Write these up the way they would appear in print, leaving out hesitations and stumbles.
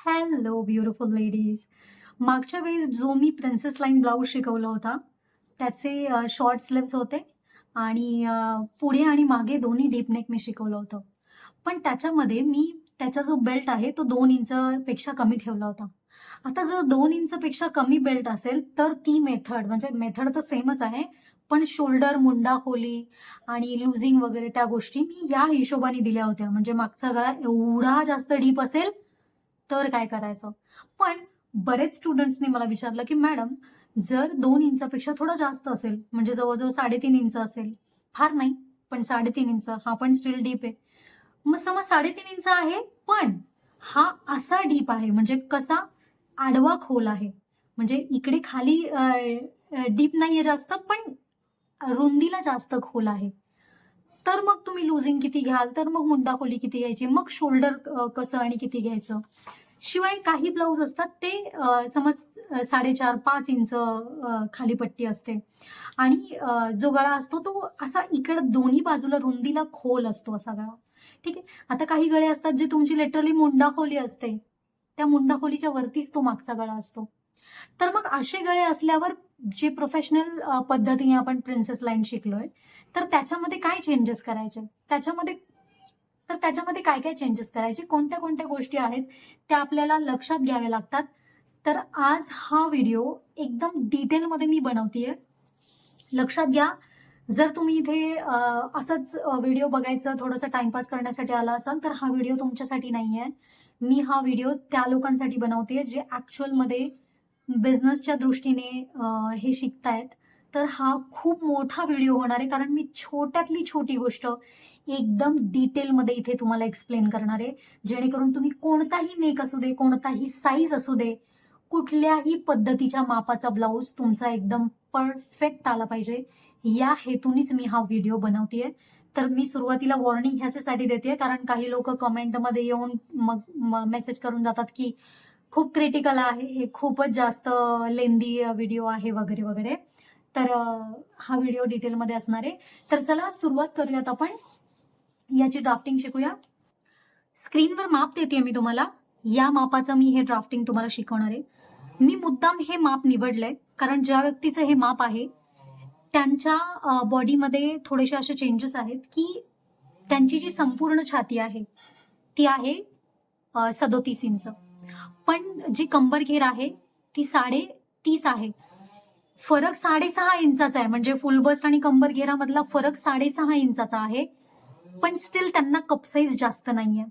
Hello beautiful ladies. मागच्या वेळेस जो मी प्रिन्सेस लाईन ब्लाऊज शिकवला होता, त्याचे शॉर्ट स्लीव्हज होते आणि पुढे आणि मागे दोन्ही डीप नेक मी शिकवलं होतं. पण त्याच्यामध्ये मी त्याचा जो बेल्ट आहे तो 2 इंचपेक्षा कमी ठेवला होता. आता जर 2 इंचपेक्षा कमी बेल्ट असेल, तर ती मेथड म्हणजे मेथड तर सेमच आहे, पण शोल्डर, मुंडा खोली आणि लुझिंग वगैरे त्या गोष्टी मी या हिशोबाने दिल्या होत्या. म्हणजे मागचा गळा एवढा जास्त डीप असेल तर काय करायचं? पण बरेच स्टुडंट्सनी मला विचारलं, की "मॅडम, जर 2 इंचापेक्षा थोडं जास्त असेल, म्हणजे जवळ-जवळ 3.5 इंच असेल, फार नाही, पण 3.5 इंच हा पण स्टिल डीप आहे." मग समज 3.5 इंच आहे, पण हा असा डीप आहे, म्हणजे कसा? आडवा खोल आहे. म्हणजे इकडे खाली डीप नाहीये जास्त, पण रुंदीला जास्त खोल आहे. तर मग तुम्ही लुजिंग किती घ्याल? तर मग मुंडा खोली किती घ्यायची? मग शोल्डर कसं आणि किती घ्यायचं? शिवाय काही ब्लाउज असतात ते समज 4.5-5 इंच खाली पट्टी असते आणि जो गळा असतो तो असा इकडं दोन्ही बाजूला रुंदीला खोल असतो असा गळा. ठीक आहे. आता काही गळे असतात जे तुमची लिटरली मुंडा खोली असते. त्या मुंडा खोलीच्या वरतीच तो मागचा गळा असतो. तर मग असे गळे असल्यावर जे प्रोफेशनल पद्धतीने आपण प्रिन्सेस लाईन शिकलोय, तर त्याच्यामध्ये काय चेंजेस करायचे? त्याच्यामध्ये काय-काय चेंजेस करायचे? कोणत्या-कोणत्या गोष्टी आहेत, त्या आपल्याला लक्षात घ्याव्या लागतात. तर आज हा व्हिडिओ एकदम डिटेलमध्ये मी बनवतीये. लक्षात घ्या, जर तुम्ही इथे असंच व्हिडिओ बघायचं, थोडंसं टाईमपास करण्यासाठी आला असाल, तर हा व्हिडिओ तुमच्यासाठी नाहीये. मी हा व्हिडिओ त्या लोकांसाठी बनवतेय, जे ॲक्चुअलमध्ये बिझनेसच्या दृष्टीने हे शिकतायत. तर हा खूप मोठा व्हिडिओ होणार आहे, कारण मी छोट्यातली छोटी गोष्ट एकदम डिटेलमध्ये इथे तुम्हाला एक्सप्लेन करणार आहे. जेणेकरून तुम्ही कोणताही नेक असू दे, कोणताही साईज असू दे, कुठल्याही पद्धतीच्या मापाचा ब्लाउज तुमचा एकदम परफेक्ट आला पाहिजे, या हेतूनीच मी हा व्हिडिओ बनवतेय. तर मी सुरुवातीला वॉर्निंग ह्याच्यासाठी देतेय, कारण काही लोकं कमेंटमध्ये येऊन मग मेसेज करून जातात, की खूप क्रिटिकल आहे, हे खूपच जास्त लेंदी व्हिडिओ आहे वगैरे, वगैरे. तर हा व्हिडिओ डिटेलमध्ये असणार आहे. तर चला सुरुवात करूयात आपण. याची ड्राफ्टिंग शिकूया. स्क्रीनवर माप देतेय मी तुम्हाला. या मापाचं मी हे ड्राफ्टिंग तुम्हाला शिकवणार आहे. मी मुद्दाम हे माप निवडलंय, कारण ज्या व्यक्तीचं हे माप आहे, त्यांच्या बॉडीमध्ये थोडेसे असे चेंजेस आहेत, की त्यांची जी संपूर्ण छाती आहे, ती आहे 37 इंच. पण जी कंबरघेर आहे, ती 30.5 आहे. फरक 6.5 इंचाचा आहे, म्हणजे फुल बस्ट आणि कंबरघेरामधला फरक 6.5 इंचाचा आहे. पण स्टिल त्यांना कप साईज जास्त नाहीये.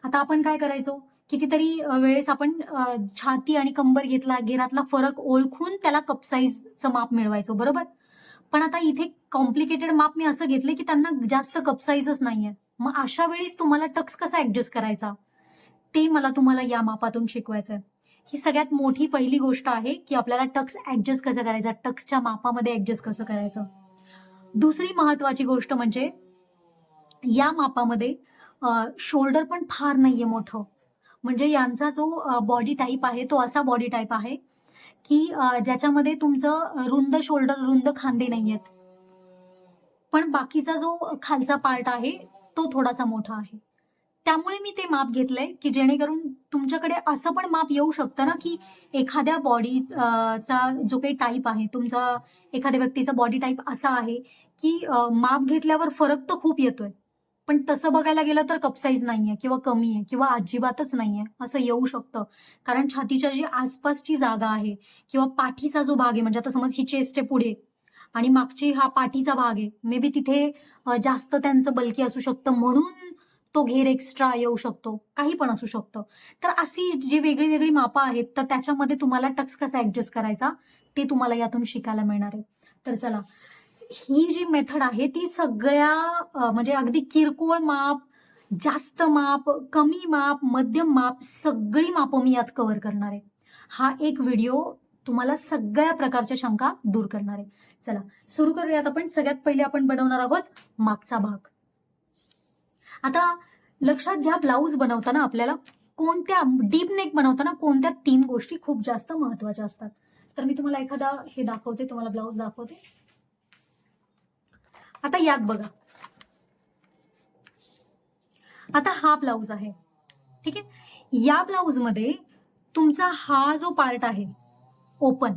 आता आपण काय करायचो, कितीतरी वेळेस आपण छाती आणि घेरातला फरक ओळखून त्याला कप साईजचं माप मिळवायचो, बरोबर? पण आता इथे कॉम्प्लिकेटेड माप मी असं घेतलंय, की त्यांना जास्त कप साईजच नाहीये. मग अशा वेळेस तुम्हाला टक्स कसा ॲडजस्ट करायचा, ते मला तुम्हाला या मापातून शिकवायचंय. ही सगळ्यात मोठी पहिली गोष्ट आहे, की आपल्याला टक्स ॲडजस्ट कसं करायचा, टक्सच्या मापामध्ये ॲडजस्ट कसं करायचं. दुसरी महत्वाची गोष्ट म्हणजे या मापामध्ये शोल्डर पण फार नाहीये मोठं. म्हणजे यांचा जो बॉडी टाइप आहे, तो असा बॉडी टाइप आहे, की ज्याच्यामध्ये तुमचं रुंद शोल्डर, रुंद खांदे नाहीयेत. पण बाकीचा जो खालचा पार्ट आहे, तो थोडासा मोठा आहे. त्यामुळे मी ते माप घेतलंय, की जेणेकरून तुमच्याकडे असं पण माप येऊ शकतं ना, की एखाद्या चा जो काही टाइप आहे, तुमचा एखाद्या व्यक्तीचा बॉडी टाइप असा आहे, की माप घेतल्यावर फरक तर खूप येतोय. पण तसं बघायला गेलं तर कप साईज नाहीये किंवा कमी आहे किंवा अजिबातच नाहीये, असं येऊ शकतं. कारण छातीच्या जी आसपासची जागा आहे किंवा पाठीचा जो भाग आहे, म्हणजे आता समज ही चेस्ट आहे पुढे आणि मागची हा पाठीचा भाग आहे. मे बी तिथे जास्त त्यांचं बल्की असू शकतं, म्हणून तो घेर एक्स्ट्रा येऊ शकतो. काही पण असू शकतं. तर अशी जी वेगळी-वेगळी मापं आहेत, तर त्याच्यामध्ये तुम्हाला टक्स कसा ॲडजस्ट करायचा, ते तुम्हाला यातून शिकायला मिळणार आहे. तर चला, ही जी मेथड आहे ती सगळ्या म्हणजे अगदी किरकोळ माप, जास्त माप, कमी माप, मध्यम माप, सगळी मापं मी यात कव्हर करणार आहे. हा एक व्हिडिओ तुम्हाला सगळ्या प्रकारच्या शंका दूर करणार आहे. चला सुरू करूयात आपण. सगळ्यात पहिले आपण बनवणार आहोत मागचा भाग. आता लक्षात घ्या, ब्लाऊज बनवताना आपल्याला कोणत्या डीप नेक बनवताना कोणत्या 3 गोष्टी खूप जास्त महत्वाच्या असतात. तर मी तुम्हाला एखादा हे दाखवते, तुम्हाला ब्लाऊज दाखवते. आता यात बघा. आता हा ब्लाऊज आहे, ठीक आहे. या ब्लाऊजमध्ये तुमचा हा जो पार्ट आहे ओपन,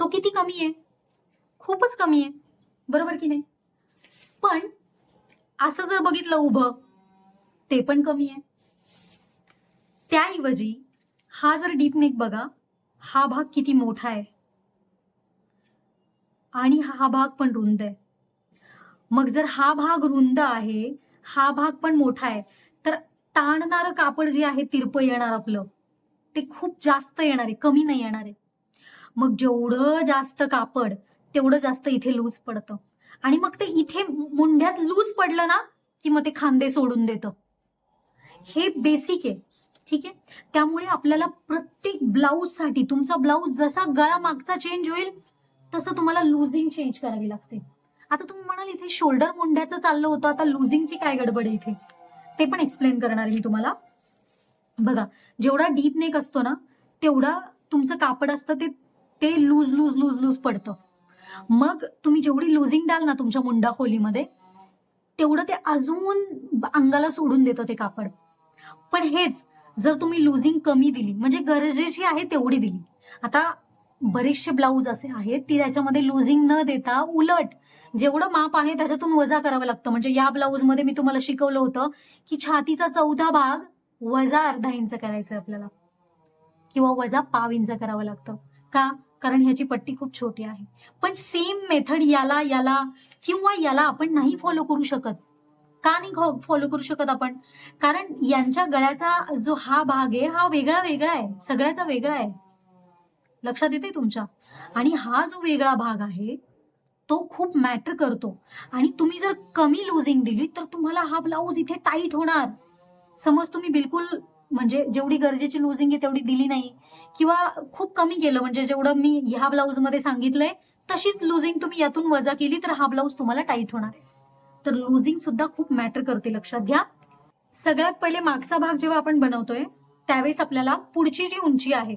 तो किती कमी आहे? खूपच कमी आहे, बरोबर की नाही? पण असं जर बघितलं उभं, ते पण कमी आहे. त्याऐवजी हा जर डीप नेक बघा, हा भाग किती मोठा आहे आणि हा भाग पण रुंद आहे. मग जर हा भाग रुंद आहे, हा भाग पण मोठा आहे, तर ताणणारं कापड जे आहे तिरपं येणार आपलं, ते खूप जास्त येणार आहे, कमी नाही येणार आहे. मग जेवढं जास्त कापड तेवढं जास्त इथे लूज पडतं आणि मग ते इथे मुंढ्यात लूज पडलं ना की मग ते खांदे सोडून देतं. हे बेसिक आहे, ठीक आहे. त्यामुळे आपल्याला प्रत्येक ब्लाऊजसाठी तुमचा ब्लाऊज जसा गळा मागचा चेंज होईल तसं तुम्हाला लुझिंग चेंज करावी लागते. आता तुम्ही म्हणाल इथे शोल्डर मुंड्याचं चाललं होतं, आता लुझिंगची काय गडबड आहे इथे, ते पण एक्सप्लेन करणार मी तुम्हाला. बघा, जेवढा डीप नेक असतो ना तेवढा तुमचं कापड असतं ते ते लूज लूज लूज लूज पडतं. मग तुम्ही जेवढी लुझिंग द्याल ना तुमच्या मुंडा खोलीमध्ये तेवढं ते अजून अंगाला सोडून देतं ते कापड. पण हेच जर तुम्ही लुझिंग कमी दिली म्हणजे गरजेची आहे तेवढी दिली. आता बरेचसे ब्लाऊज असे आहेत की त्याच्यामध्ये लुझिंग न देता उलट जेवढं माप आहे त्याच्यातून वजा करावं लागतं. म्हणजे या ब्लाऊज मध्ये मी तुम्हाला शिकवलं होतं की छातीचा 14 भाग वजा अर्धा इंच करायचं आपल्याला किंवा वजा पाव इंच करावं लागतं. का? कारण ह्याची पट्टी खूप छोटी आहे. पण सेम मेथड याला याला किंवा याला आपण नाही फॉलो करू शकत. का नाही फॉलो करू शकत आपण? कारण यांच्या गळ्याचा जो हा भाग आहे हा वेगळा वेगळा आहे, सगळ्याचा वेगळा आहे. लक्षात येते तुमच्या? आणि हा जो वेगळा भाग आहे तो खूप मॅटर करतो आणि तुम्ही जर कमी लुझिंग दिली तर तुम्हाला हा ब्लाऊज इथे टाईट होणार. समज तुम्ही बिलकुल म्हणजे जेवढी गरजेची लुझिंग आहे तेवढी दिली नाही किंवा खूप कमी केलं म्हणजे जेवढं मी ह्या ब्लाऊज मध्ये सांगितलंय तशीच लुझिंग तुम्ही यातून वजा केली तर हा ब्लाऊज तुम्हाला टाईट होणार आहे. तर लुझिंग सुद्धा खूप मॅटर करते, लक्षात घ्या. सगळ्यात पहिले मागचा भाग जेव्हा आपण बनवतोय त्यावेळेस आपल्याला पुढची जी उंची आहे,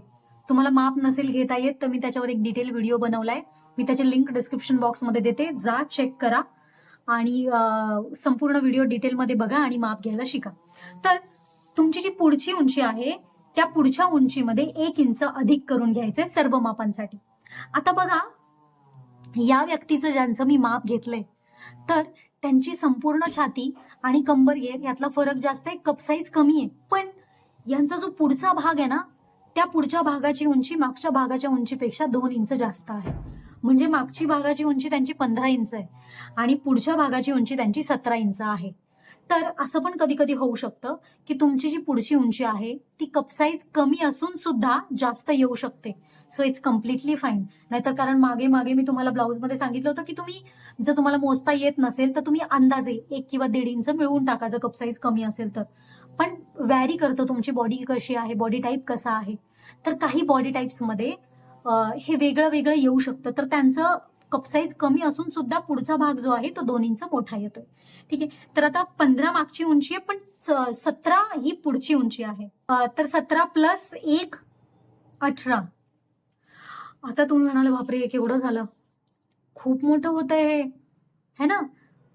तुम्हाला माप नसेल घेता येत तर मी त्याच्यावर एक डिटेल व्हिडिओ बनवलाय, मी त्याची लिंक डिस्क्रिप्शन बॉक्समध्ये देते, जा चेक करा आणि संपूर्ण व्हिडिओ डिटेलमध्ये बघा आणि माप घ्यायला शिका. तर तुमची जी पुढची उंची आहे त्या पुढच्या उंचीमध्ये 1 इंच अधिक करून घ्यायचंय सर्व मापांसाठी. आता बघा, या व्यक्तीचं ज्यांचं मी माप घेतलंय तर त्यांची संपूर्ण छाती आणि कंबर यातला फरक जास्त आहे, कप साईज कमी आहे. पण यांचा जो पुढचा भाग आहे ना त्या पुढच्या भागाची उंची मागच्या भागाच्या उंचीपेक्षा 2 इंच जास्त आहे. म्हणजे मागची भागाची उंची त्यांची 15 इंच आहे आणि पुढच्या भागाची उंची त्यांची 17 इंच आहे. तर असं पण कधी कधी होऊ शकतं की तुमची जी पुढची उंची आहे ती कप साईज कमी असून सुद्धा जास्त येऊ शकते. So it's completely fine. नाहीतर कारण मागे मागे मी तुम्हाला ब्लाऊज मध्ये सांगितलं होतं की तुम्ही जर तुम्हाला मोजता येत नसेल तर तुम्ही अंदाजे 1 किंवा 1.5 इंच मिळवून टाका जर कप साईज कमी असेल तर. पण व्हॅरी करतं तुमची बॉडी कशी आहे, बॉडी टाईप कसा आहे. तर काही बॉडी टाईप्समध्ये हे वेगळं वेगळं येऊ शकतं. तर त्यांचं कप साईज कमी असून सुद्धा पुढचा भाग जो आहे तो 2 इंच मोठा येतोय. ठीक आहे. तर आता 15 मागची उंची आहे पण 17 ही पुढची उंची आहे. तर 17 प्लस 1 18. आता तुम्ही म्हणाले बापरे केवढं झालं, खूप मोठं होत आहे हे, है ना?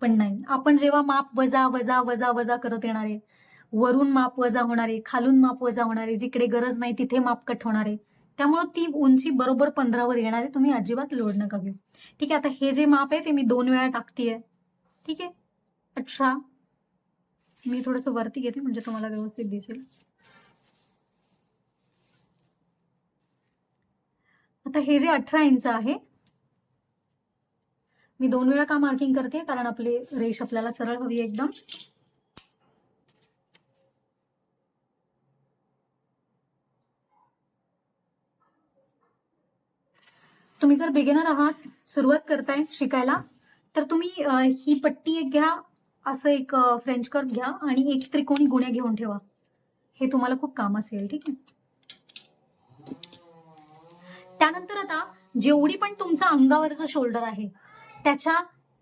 पण नाही, आपण जेव्हा माप वजा वजा वजा वजा करत येणार आहे, वरून माप वजा होणार आहे, खालून माप वजा होणार आहे, जिकडे गरज नाही तिथे माप कट होणार आहे. त्यामुळे ती उंची बरोबर 15 वर येणार आहे. तुम्ही अजिबात लोड नका घेऊ. ठीक आहे. आता हे जे माप आहे ते मी 2 वेळा टाकतीये. ठीक आहे. 18. मी थोडंसं वरती घेते म्हणजे तुम्हाला व्यवस्थित दिसेल. आता हे जे 18 इंच आहे मी 2 वेळा का मार्किंग करते कारण आपली रेष आपल्याला सरळ हवी एकदम. तुम्ही जर बिगिनर आहात, सुरुवात करताय शिकायला, तर तुम्ही ही पट्टी एक घ्या, असं एक फ्रेंच कर्व घ्या आणि एक त्रिकोणी गुण्या घेऊन ठेवा. हे तुम्हाला खूप काम असेल. ठीक आहे. त्यानंतर आता जेवढी पण तुमचा अंगावरचं शोल्डर आहे त्याच्या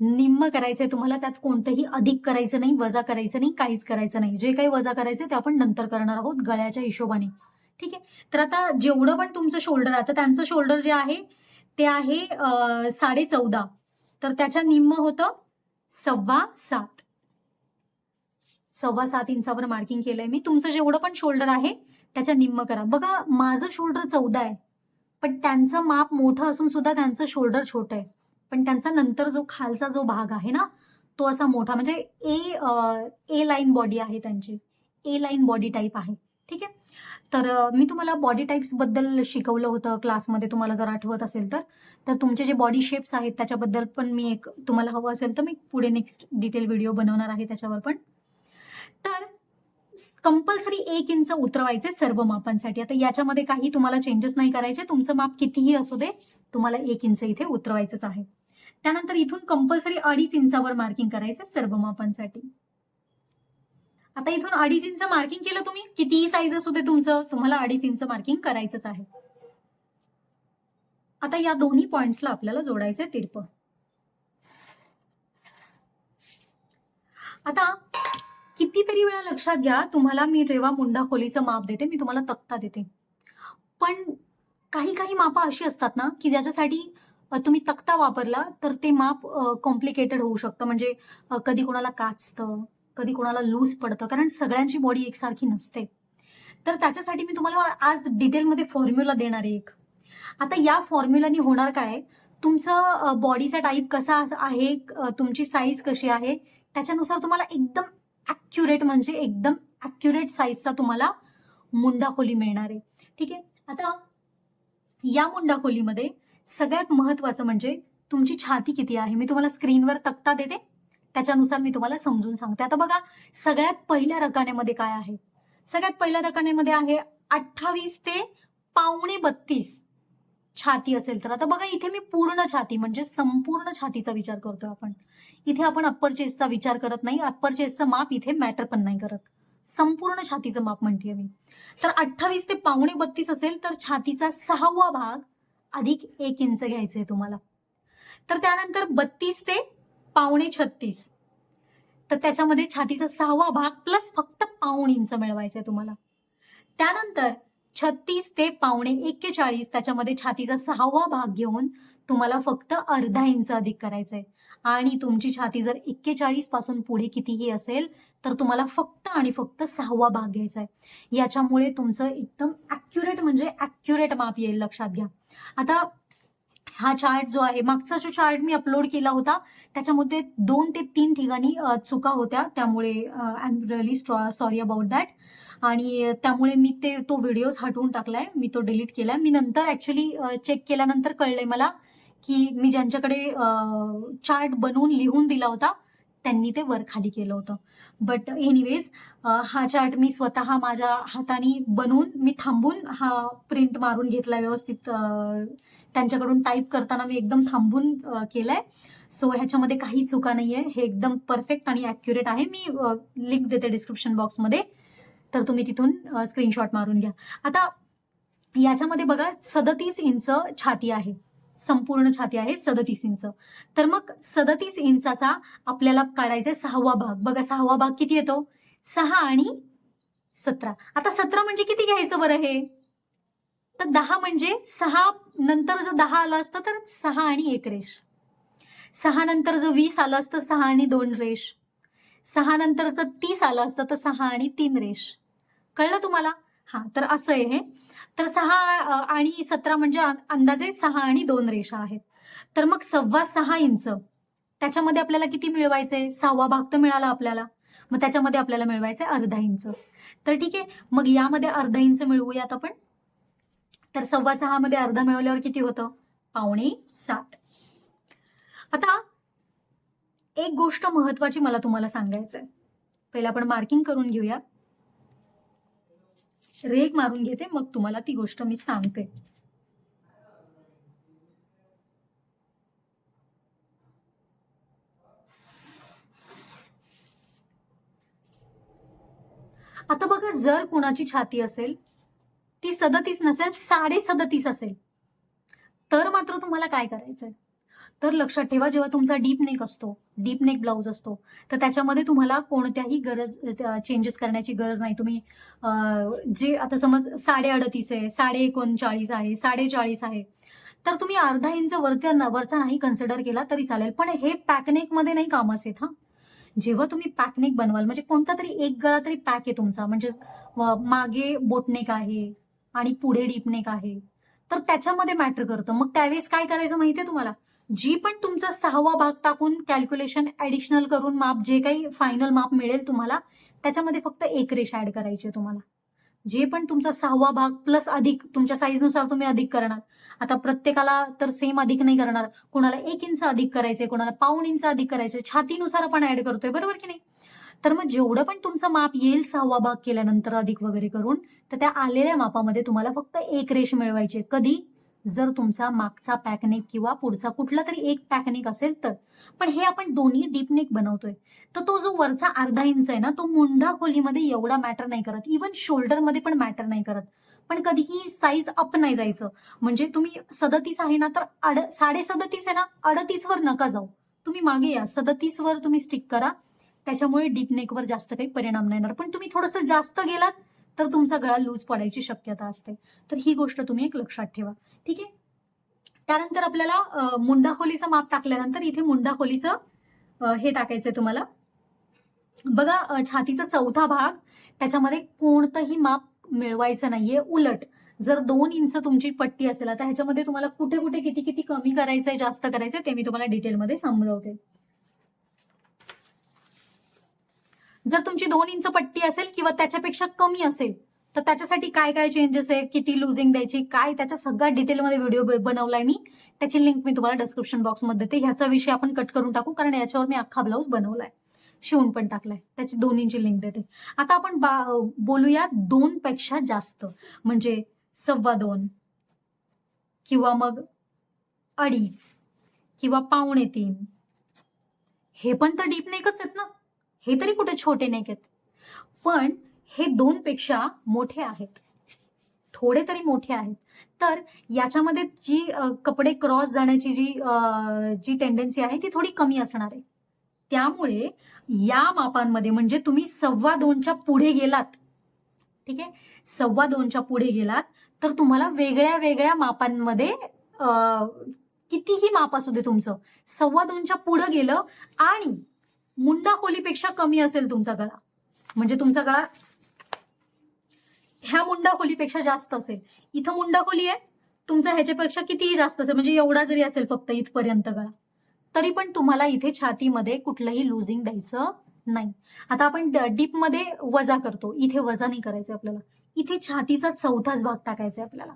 निम्म करायचंय तुम्हाला. त्यात कोणतंही अधिक करायचं नाही, वजा करायचं नाही, काहीच करायचं नाही. जे काही वजा करायचंय ते आपण नंतर करणार आहोत गळ्याच्या हिशोबाने. ठीक आहे. तर आता जेवढं पण तुमचं शोल्डर आहे, आता त्यांचं शोल्डर जे आहे ते आहे 14.5. तर त्याच्या निम्म होतं 7.25. 7.25 इंचावर मार्किंग केलंय मी. तुमचं जेवढं पण शोल्डर आहे त्याच्या निम्म करा. बघा माझं शोल्डर 14 आहे, पण त्यांचं माप मोठं असून सुद्धा त्यांचं शोल्डर छोटं आहे. पण त्यांचा नंतर जो खालचा जो भाग आहे ना, तो असा मोठा, म्हणजे ए लाईन बॉडी आहे त्यांची. ए लाईन बॉडी टाईप आहे. ठीक आहे. तर मी तुम्हाला बॉडी टाईप्स बद्दल शिकवलं होतं क्लासमध्ये, तुम्हाला जर आठवत असेल तर. तर तुमचे जे बॉडी शेप्स आहेत त्याच्याबद्दल पण मी एक, तुम्हाला हवं असेल तर मी पुढे नेक्स्ट डिटेल व्हिडिओ बनवणार आहे त्याच्यावर पण. तर कंपल्सरी 1 इंच उतरवायचे सर्व मापांसाठी. आता याच्यामध्ये काही तुम्हाला चेंजेस नाही करायचे, तुमचं माप कितीही असू दे, तुम्हाला 1 इंच इथे उतरवायचंच आहे. त्यानंतर इथून कंपल्सरी 2.5 इंचावर मार्किंग करायचं सर्व मापांसाठी. आता इथून 2.5 इंच मार्किंग केलं तुम्ही, कितीही साईज असू दे तुमचं, तुम्हाला 2.5 इंच मार्किंग करायचंच आहे. आता या दोन्ही पॉइंट्सला आपल्याला जोडायचंय तिरपं. आता कितीतरी वेळा लक्षात घ्या, तुम्हाला मी जेव्हा मुंडा खोलीचं माप देते, मी तुम्हाला तक्ता देते, पण काही काही मापं अशी असतात ना की ज्याच्यासाठी तुम्ही तक्ता वापरला तर ते माप कॉम्प्लिकेटेड होऊ शकतं. म्हणजे कधी कोणाला काचतं, कधी कोणाला लूज पडतं, कारण सगळ्यांची बॉडी एकसारखी नसते. तर त्याच्यासाठी मी तुम्हाला आज डिटेलमध्ये फॉर्म्युला देणार आहे एक. आता या फॉर्म्युलानी होणार काय, तुमचं बॉडीचा टाईप कसा आहे, तुमची साईज कशी आहे, त्याच्यानुसार तुम्हाला एकदम ॲक्युरेट, म्हणजे एकदम ॲक्युरेट साईजचा तुम्हाला मुंडा खोली मिळणार आहे. ठीक आहे. आता या मुंडा खोलीमध्ये सगळ्यात महत्वाचं म्हणजे तुमची छाती किती आहे. मी तुम्हाला स्क्रीनवर तक्ता देते, त्याच्यानुसार मी तुम्हाला समजून सांगते. आता बघा, सगळ्यात पहिल्या रकान्यामध्ये काय आहे, सगळ्यात पहिल्या रकान्यामध्ये आहे 28 ते पावणे 32 छाती असेल तर. आता बघा, इथे मी पूर्ण छाती म्हणजे संपूर्ण छातीचा विचार करतोय आपण. इथे आपण अप्पर चेस्टचा विचार करत नाही, अप्पर चेस्टचं माप इथे मॅटर पण नाही करत, संपूर्ण छातीचं माप म्हणते मी. तर 28 ते पावणे 32 असेल तर छातीचा 6वा भाग अधिक 1 इंच घ्यायचंय तुम्हाला. तर त्यानंतर 32 ते पावणे 36, तर त्याच्यामध्ये छातीचा 6वा भाग प्लस फक्त पाऊण इंच मिळवायचंय तुम्हाला. त्यानंतर 36 ते पावणे 41, त्याच्यामध्ये छातीचा 6वा भाग घेऊन तुम्हाला फक्त अर्धा इंच अधिक करायचंय. आणि तुमची छाती जर 41 पासून पुढे कितीही असेल तर तुम्हाला फक्त आणि फक्त 6वा भाग घ्यायचा आहे. याच्यामुळे तुमचं एकदम ॲक्युरेट, म्हणजे ॲक्युरेट माप येईल, लक्षात घ्या. आता हा चार्ट जो आहे, मागचा जो चार्ट मी अपलोड केला होता त्याच्यामध्ये 2 ते 3 ठिकाणी चुका होत्या, त्यामुळे I am really sorry about that. आणि त्यामुळे मी तो व्हिडिओज हटवून टाकलाय, मी तो डिलीट केलाय. मी नंतर ऍक्च्युली चेक केल्यानंतर कळलंय मला की मी ज्यांच्याकडे चार्ट बनवून लिहून दिला होता त्यांनी ते वर खाली केलं होतं. बट एनिवेज, हा चार्ट मी स्वतः माझ्या हाताने बनवून मी थांबून हा प्रिंट मारून घेतला व्यवस्थित. त्यांच्याकडून टाईप करताना मी एकदम थांबून केलाय. सो ह्याच्यामध्ये काही चुका नाहीये, हे एकदम परफेक्ट आणि ॲक्युरेट आहे. मी लिंक देते डिस्क्रिप्शन बॉक्समध्ये, तर तुम्ही तिथून स्क्रीनशॉट मारून घ्या. आता याच्यामध्ये बघा 37 इंच छाती आहे, संपूर्ण छाती आहे 37 इंच. तर मग 37 इंचाचा आपल्याला काढायचा 6वा भाग. बघा 6वा भाग किती येतो, 6 आणि 17. आता 17 म्हणजे किती घ्यायचं बरं हे, तर 10 म्हणजे 6 नंतर जर 10 आलं असतं तर 6 आणि 1 रेष. 6 नंतर जर 20 आलं असतं 6 आणि 2 रेष. 6 नंतर जर 30 आलं असतं तर 6 आणि 3 रेष. कळलं तुम्हाला? हा, तर असं आहे हे. तर 6 आणि 17 म्हणजे अंदाजे 6 आणि 2 रेषा आहेत. तर मग 6.25 इंच त्याच्यामध्ये आपल्याला किती मिळवायचंय, 6वा भाग तर मिळाला आपल्याला, मग त्याच्यामध्ये आपल्याला मिळवायचंय अर्धा इंच. तर ठीक आहे, मग यामध्ये अर्धा इंच मिळवूयात आपण. तर 6.25 मध्ये अर्धा मिळवल्यावर किती होतं, पावणे 7. आता एक गोष्ट महत्वाची मला तुम्हाला सांगायचंय. पहिला आपण मार्किंग करून घेऊया, रेघ मारून घेते, मग तुम्हाला ती गोष्ट मी सांगते. आता बघा, जर कुणाची छाती असेल ती 37 नसेल, 37.5 असेल, तर मात्र तुम्हाला काय करायचंय, तर लक्षात ठेवा, जेव्हा तुमचा डीप नेक असतो, डीप नेक ब्लाउज असतो, तर त्याच्यामध्ये तुम्हाला कोणत्याही चेंजेस करण्याची गरज नाही. तुम्ही जे आता समज 38.5 आहे, 39.5 आहे, 40.5 आहे, तर तुम्ही अर्धा इंच वरचा नाही कन्सिडर केला तरी चालेल. पण हे पॅकनेक मध्ये नाही कामास येत. हा, जेव्हा तुम्ही पॅकनेक बनवाल, म्हणजे कोणता तरी एक गळा तरी पॅक आहे तुमचा, म्हणजे मागे बोटनेक आहे आणि पुढे डीपनेक आहे, तर त्याच्यामध्ये मॅटर करतं. मग त्यावेळेस काय करायचं माहितीये तुम्हाला, जी पण तुमचा 6वा भाग टाकून कॅल्क्युलेशन ऍडिशनल करून माप जे काही फायनल माप मिळेल तुम्हाला, त्याच्यामध्ये फक्त एक रेष ऍड करायची आहे तुम्हाला. जे पण तुमचा 6वा भाग प्लस अधिक तुमच्या साईजनुसार तुम्ही अधिक करणार. आता प्रत्येकाला तर सेम अधिक नाही करणार, कोणाला 1 इंच अधिक करायचंय, कोणाला पाऊण इंच अधिक करायचंय, छातीनुसार आपण ऍड करतोय, बरोबर की नाही. तर मग जेवढं पण तुमचं माप येईल 6वा भाग केल्यानंतर अधिक वगैरे करून, तर त्या आलेल्या मापामध्ये तुम्हाला फक्त एक रेष मिळवायची. कधी, जर तुमचा मागचा पॅकनेक किंवा पुढचा कुठला तरी एक पॅकनेक असेल तर. पण हे आपण दोन्ही डीपनेक बनवतोय, तर तो जो वरचा अर्धा इंच आहे ना, तो मुंडा खोलीमध्ये एवढा मॅटर नाही करत, इव्हन शोल्डरमध्ये पण मॅटर नाही करत. पण कधीही साईज अप नाही जायचं. म्हणजे तुम्ही 37 आहे ना, तर 37.5 आहे ना, 38 वर नका जाऊ, तुम्ही मागे या, 37 वर तुम्ही स्टिक करा. त्याच्यामुळे डीप नेकवर जास्त काही परिणाम नाही येणार. पण तुम्ही थोडंसं जास्त गेलात तर तुमचा गळा लूज पडायची शक्यता असते. तर ही गोष्ट तुम्ही एक लक्षात ठेवा, ठीक आहे. त्यानंतर आपल्याला मुंडा खोलीचं माप टाकल्यानंतर इथे मुंडा खोलीचं हे टाकायचंय तुम्हाला. बघा, छातीचा चौथा भाग, त्याच्यामध्ये कोणतंही माप मिळवायचं नाहीये. उलट जर 2 इंच तुमची पट्टी असेल, आता ह्याच्यामध्ये तुम्हाला कुठे कुठे किती किती कमी करायचंय जास्त करायचंय ते मी तुम्हाला डिटेलमध्ये समजावते. जर तुमची 2 इंच पट्टी असेल किंवा त्याच्यापेक्षा कमी असेल, तर त्याच्यासाठी काय काय चेंजेस आहे, किती लुजिंग द्यायची, काय त्याच्या सगळ्या डिटेलमध्ये व्हिडिओ बनवलाय मी. त्याची लिंक मी तुम्हाला डिस्क्रिप्शन बॉक्समध्ये देते. ह्याचा विषय आपण कट करून टाकू, कारण याच्यावर मी अख्खा ब्लाऊज बनवलाय, शिवून पण टाकलाय. त्याची दोन्हीची लिंक देते. आता आपण बोलूया 2 पेक्षा जास्त, म्हणजे 2.25 किंवा मग 2.5 किंवा 2.25. हे पण तर डीप नेकच आहेत ना, हे तरी कुठे छोटे नेक आहेत. पण हे 2 पेक्षा मोठे आहेत, थोडे तरी मोठे आहेत. तर याच्यामध्ये जी कपडे क्रॉस जाण्याची जी टेंडन्सी आहे ती थोडी कमी असणार आहे. त्यामुळे या मापांमध्ये, म्हणजे तुम्ही 2.25च्या पुढे गेलात, ठीक आहे, 2.25च्या पुढे गेलात तर तुम्हाला वेगळ्या वेगळ्या मापांमध्ये, कितीही माप असू दे तुमचं, 2.25च्या पुढे गेलं आणि मुंडा खोलीपेक्षा कमी असेल तुमचा गळा, म्हणजे तुमचा गळा ह्या मुंडा खोलीपेक्षा जास्त असेल, इथं मुंडा खोली आहे, तुमचा ह्याच्यापेक्षा कितीही जास्त असेल, म्हणजे एवढा जरी असेल फक्त इथपर्यंत गळा, तरी पण तुम्हाला इथे छातीमध्ये कुठलंही लुजिंग द्यायचं नाही. आता आपण डीप मध्ये वजा करतो, इथे वजा नाही करायचं आपल्याला. इथे छातीचा चौथाच भाग टाकायचा आहे आपल्याला.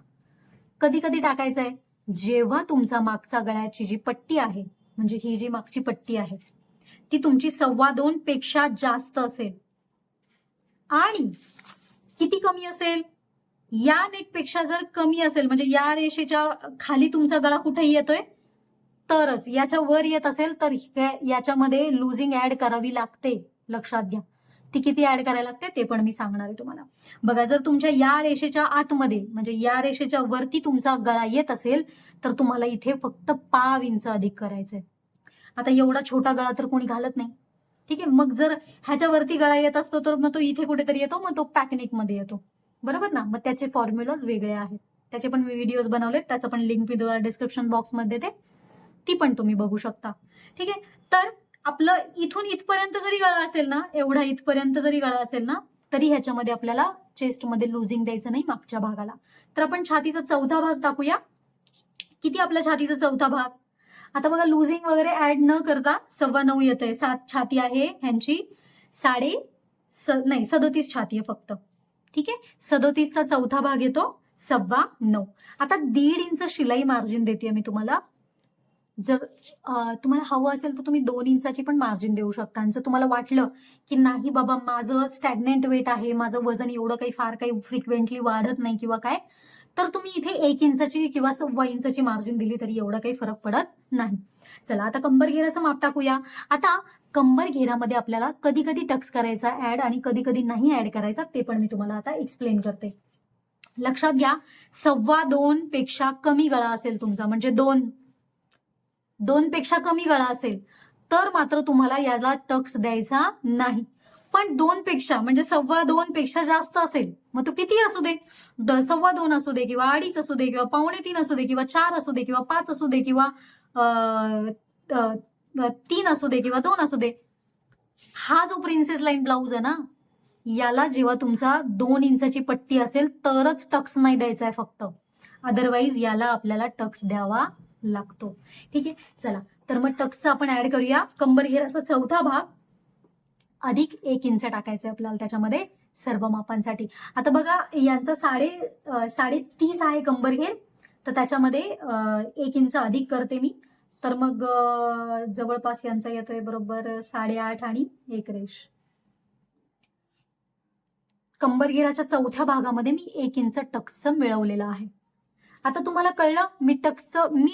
कधी कधी टाकायचा आहे, जेव्हा तुमचा मागचा गळ्याची जी पट्टी आहे, म्हणजे ही जी मागची पट्टी आहे ती तुमची 2.25 पेक्षा जास्त असेल आणि किती कमी असेल, या नेकपेक्षा जर कमी असेल, म्हणजे या रेषेच्या खाली तुमचा गळा कुठेही येतोय तरच, याच्या वर येत असेल तर याच्यामध्ये लुजिंग ऍड करावी लागते. लक्षात घ्या, ती किती ऍड करायला लागते ते पण मी सांगणार आहे तुम्हाला. बघा, जर तुमच्या या रेषेच्या आतमध्ये, म्हणजे या रेषेच्या वरती तुमचा गळा येत असेल तर तुम्हाला इथे फक्त 0.5 इंच अधिक करायचंय. आता एवढा छोटा गळा तर कोणी घालत नाही, ठीक आहे. मग जर ह्याच्यावरती गळा येत असतो तर मग तो इथे कुठेतरी येतो, मग तो पॅकनेक मध्ये येतो, बरोबर ना. मग त्याचे फॉर्म्युलाज वेगळे आहेत, त्याचे पण मी व्हिडिओज बनवलेत, त्याचं पण लिंक मी तुम्हाला डिस्क्रिप्शन बॉक्समध्ये देते, ती पण तुम्ही बघू शकता, ठीक आहे. तर आपलं इथून इथपर्यंत जरी गळा असेल ना, एवढा इथपर्यंत जरी गळा असेल ना, तरी ह्याच्यामध्ये आपल्याला चेस्टमध्ये लुजिंग द्यायचं नाही मागच्या भागाला. तर आपण छातीचा चौथा भाग टाकूया. किती आपला छातीचा चौथा भाग, आता बघा, लुजिंग वगैरे ऍड न करता 9.25 येत आहे. 7 छाती आहे ह्यांची, 37 छाती आहे फक्त, ठीक आहे. 37चा चौथा भाग येतो 9.25. आता 1.5 इंच शिलाई मार्जिन देते मी तुम्हाला. जर तुम्हाला हवं असेल तर तुम्ही 2 इंचाची पण मार्जिन देऊ शकता. आणि जर तुम्हाला वाटलं की नाही बाबा, माझं स्टॅग्नेंट वेट आहे, माझं वजन एवढं काही फार काही फ्रिक्वेंटली वाढत नाही किंवा काय, तर तुम्ही इथे 1 इंचाची किंवा 1.25 इंचाची मार्जिन दिली तरी एवढा काही फरक पडत नाही. चला, आता कंबर घेराचं माप टाकूया. आता कंबर घेरामध्ये आपल्याला कधी कधी टक्स करायचा ऍड आणि कधी कधी नाही ऍड करायचा, ते पण मी तुम्हाला आता एक्सप्लेन करते. लक्षात घ्या, 2.25 पेक्षा कमी गळा असेल तुमचा, म्हणजे 2 पेक्षा कमी गळा असेल तर मात्र तुम्हाला याला टक्स द्यायचा नाही. पण 2 पेक्षा, म्हणजे 2.25 पेक्षा जास्त असेल, मग तो किती असू दे, 2.25 असू दे किंवा 2.5 असू दे किंवा 2.25 असू दे किंवा 4 असू दे किंवा 5 असू दे किंवा 3 असू दे किंवा 2 असू दे, हा जो प्रिन्सेस लाईन ब्लाऊज आहे ना, याला जेव्हा तुमचा 2 इंचाची पट्टी असेल तरच टक्स नाही द्यायचा आहे फक्त, अदरवाईज याला आपल्याला टक्स द्यावा लागतो. ठीक आहे, चला तर मग टक्सचं आपण ऍड करूया. कंबर घेराचा चौथा भाग अधिक 1 इंच टाकायचं आपल्याला त्याच्यामध्ये सर्व मापांसाठी. आता बघा यांचा 30 आहे कंबर घेर, तर त्याच्यामध्ये 1 इंच अधिक करते मी. तर मग जवळपास यांचा येतोय बरोबर 8.5 आणि 1 रेष. कंबर घेराच्या चौथ्या भागामध्ये मी 1 इंच टक्सचं मिळवलेलं आहे. आता तुम्हाला कळलं मी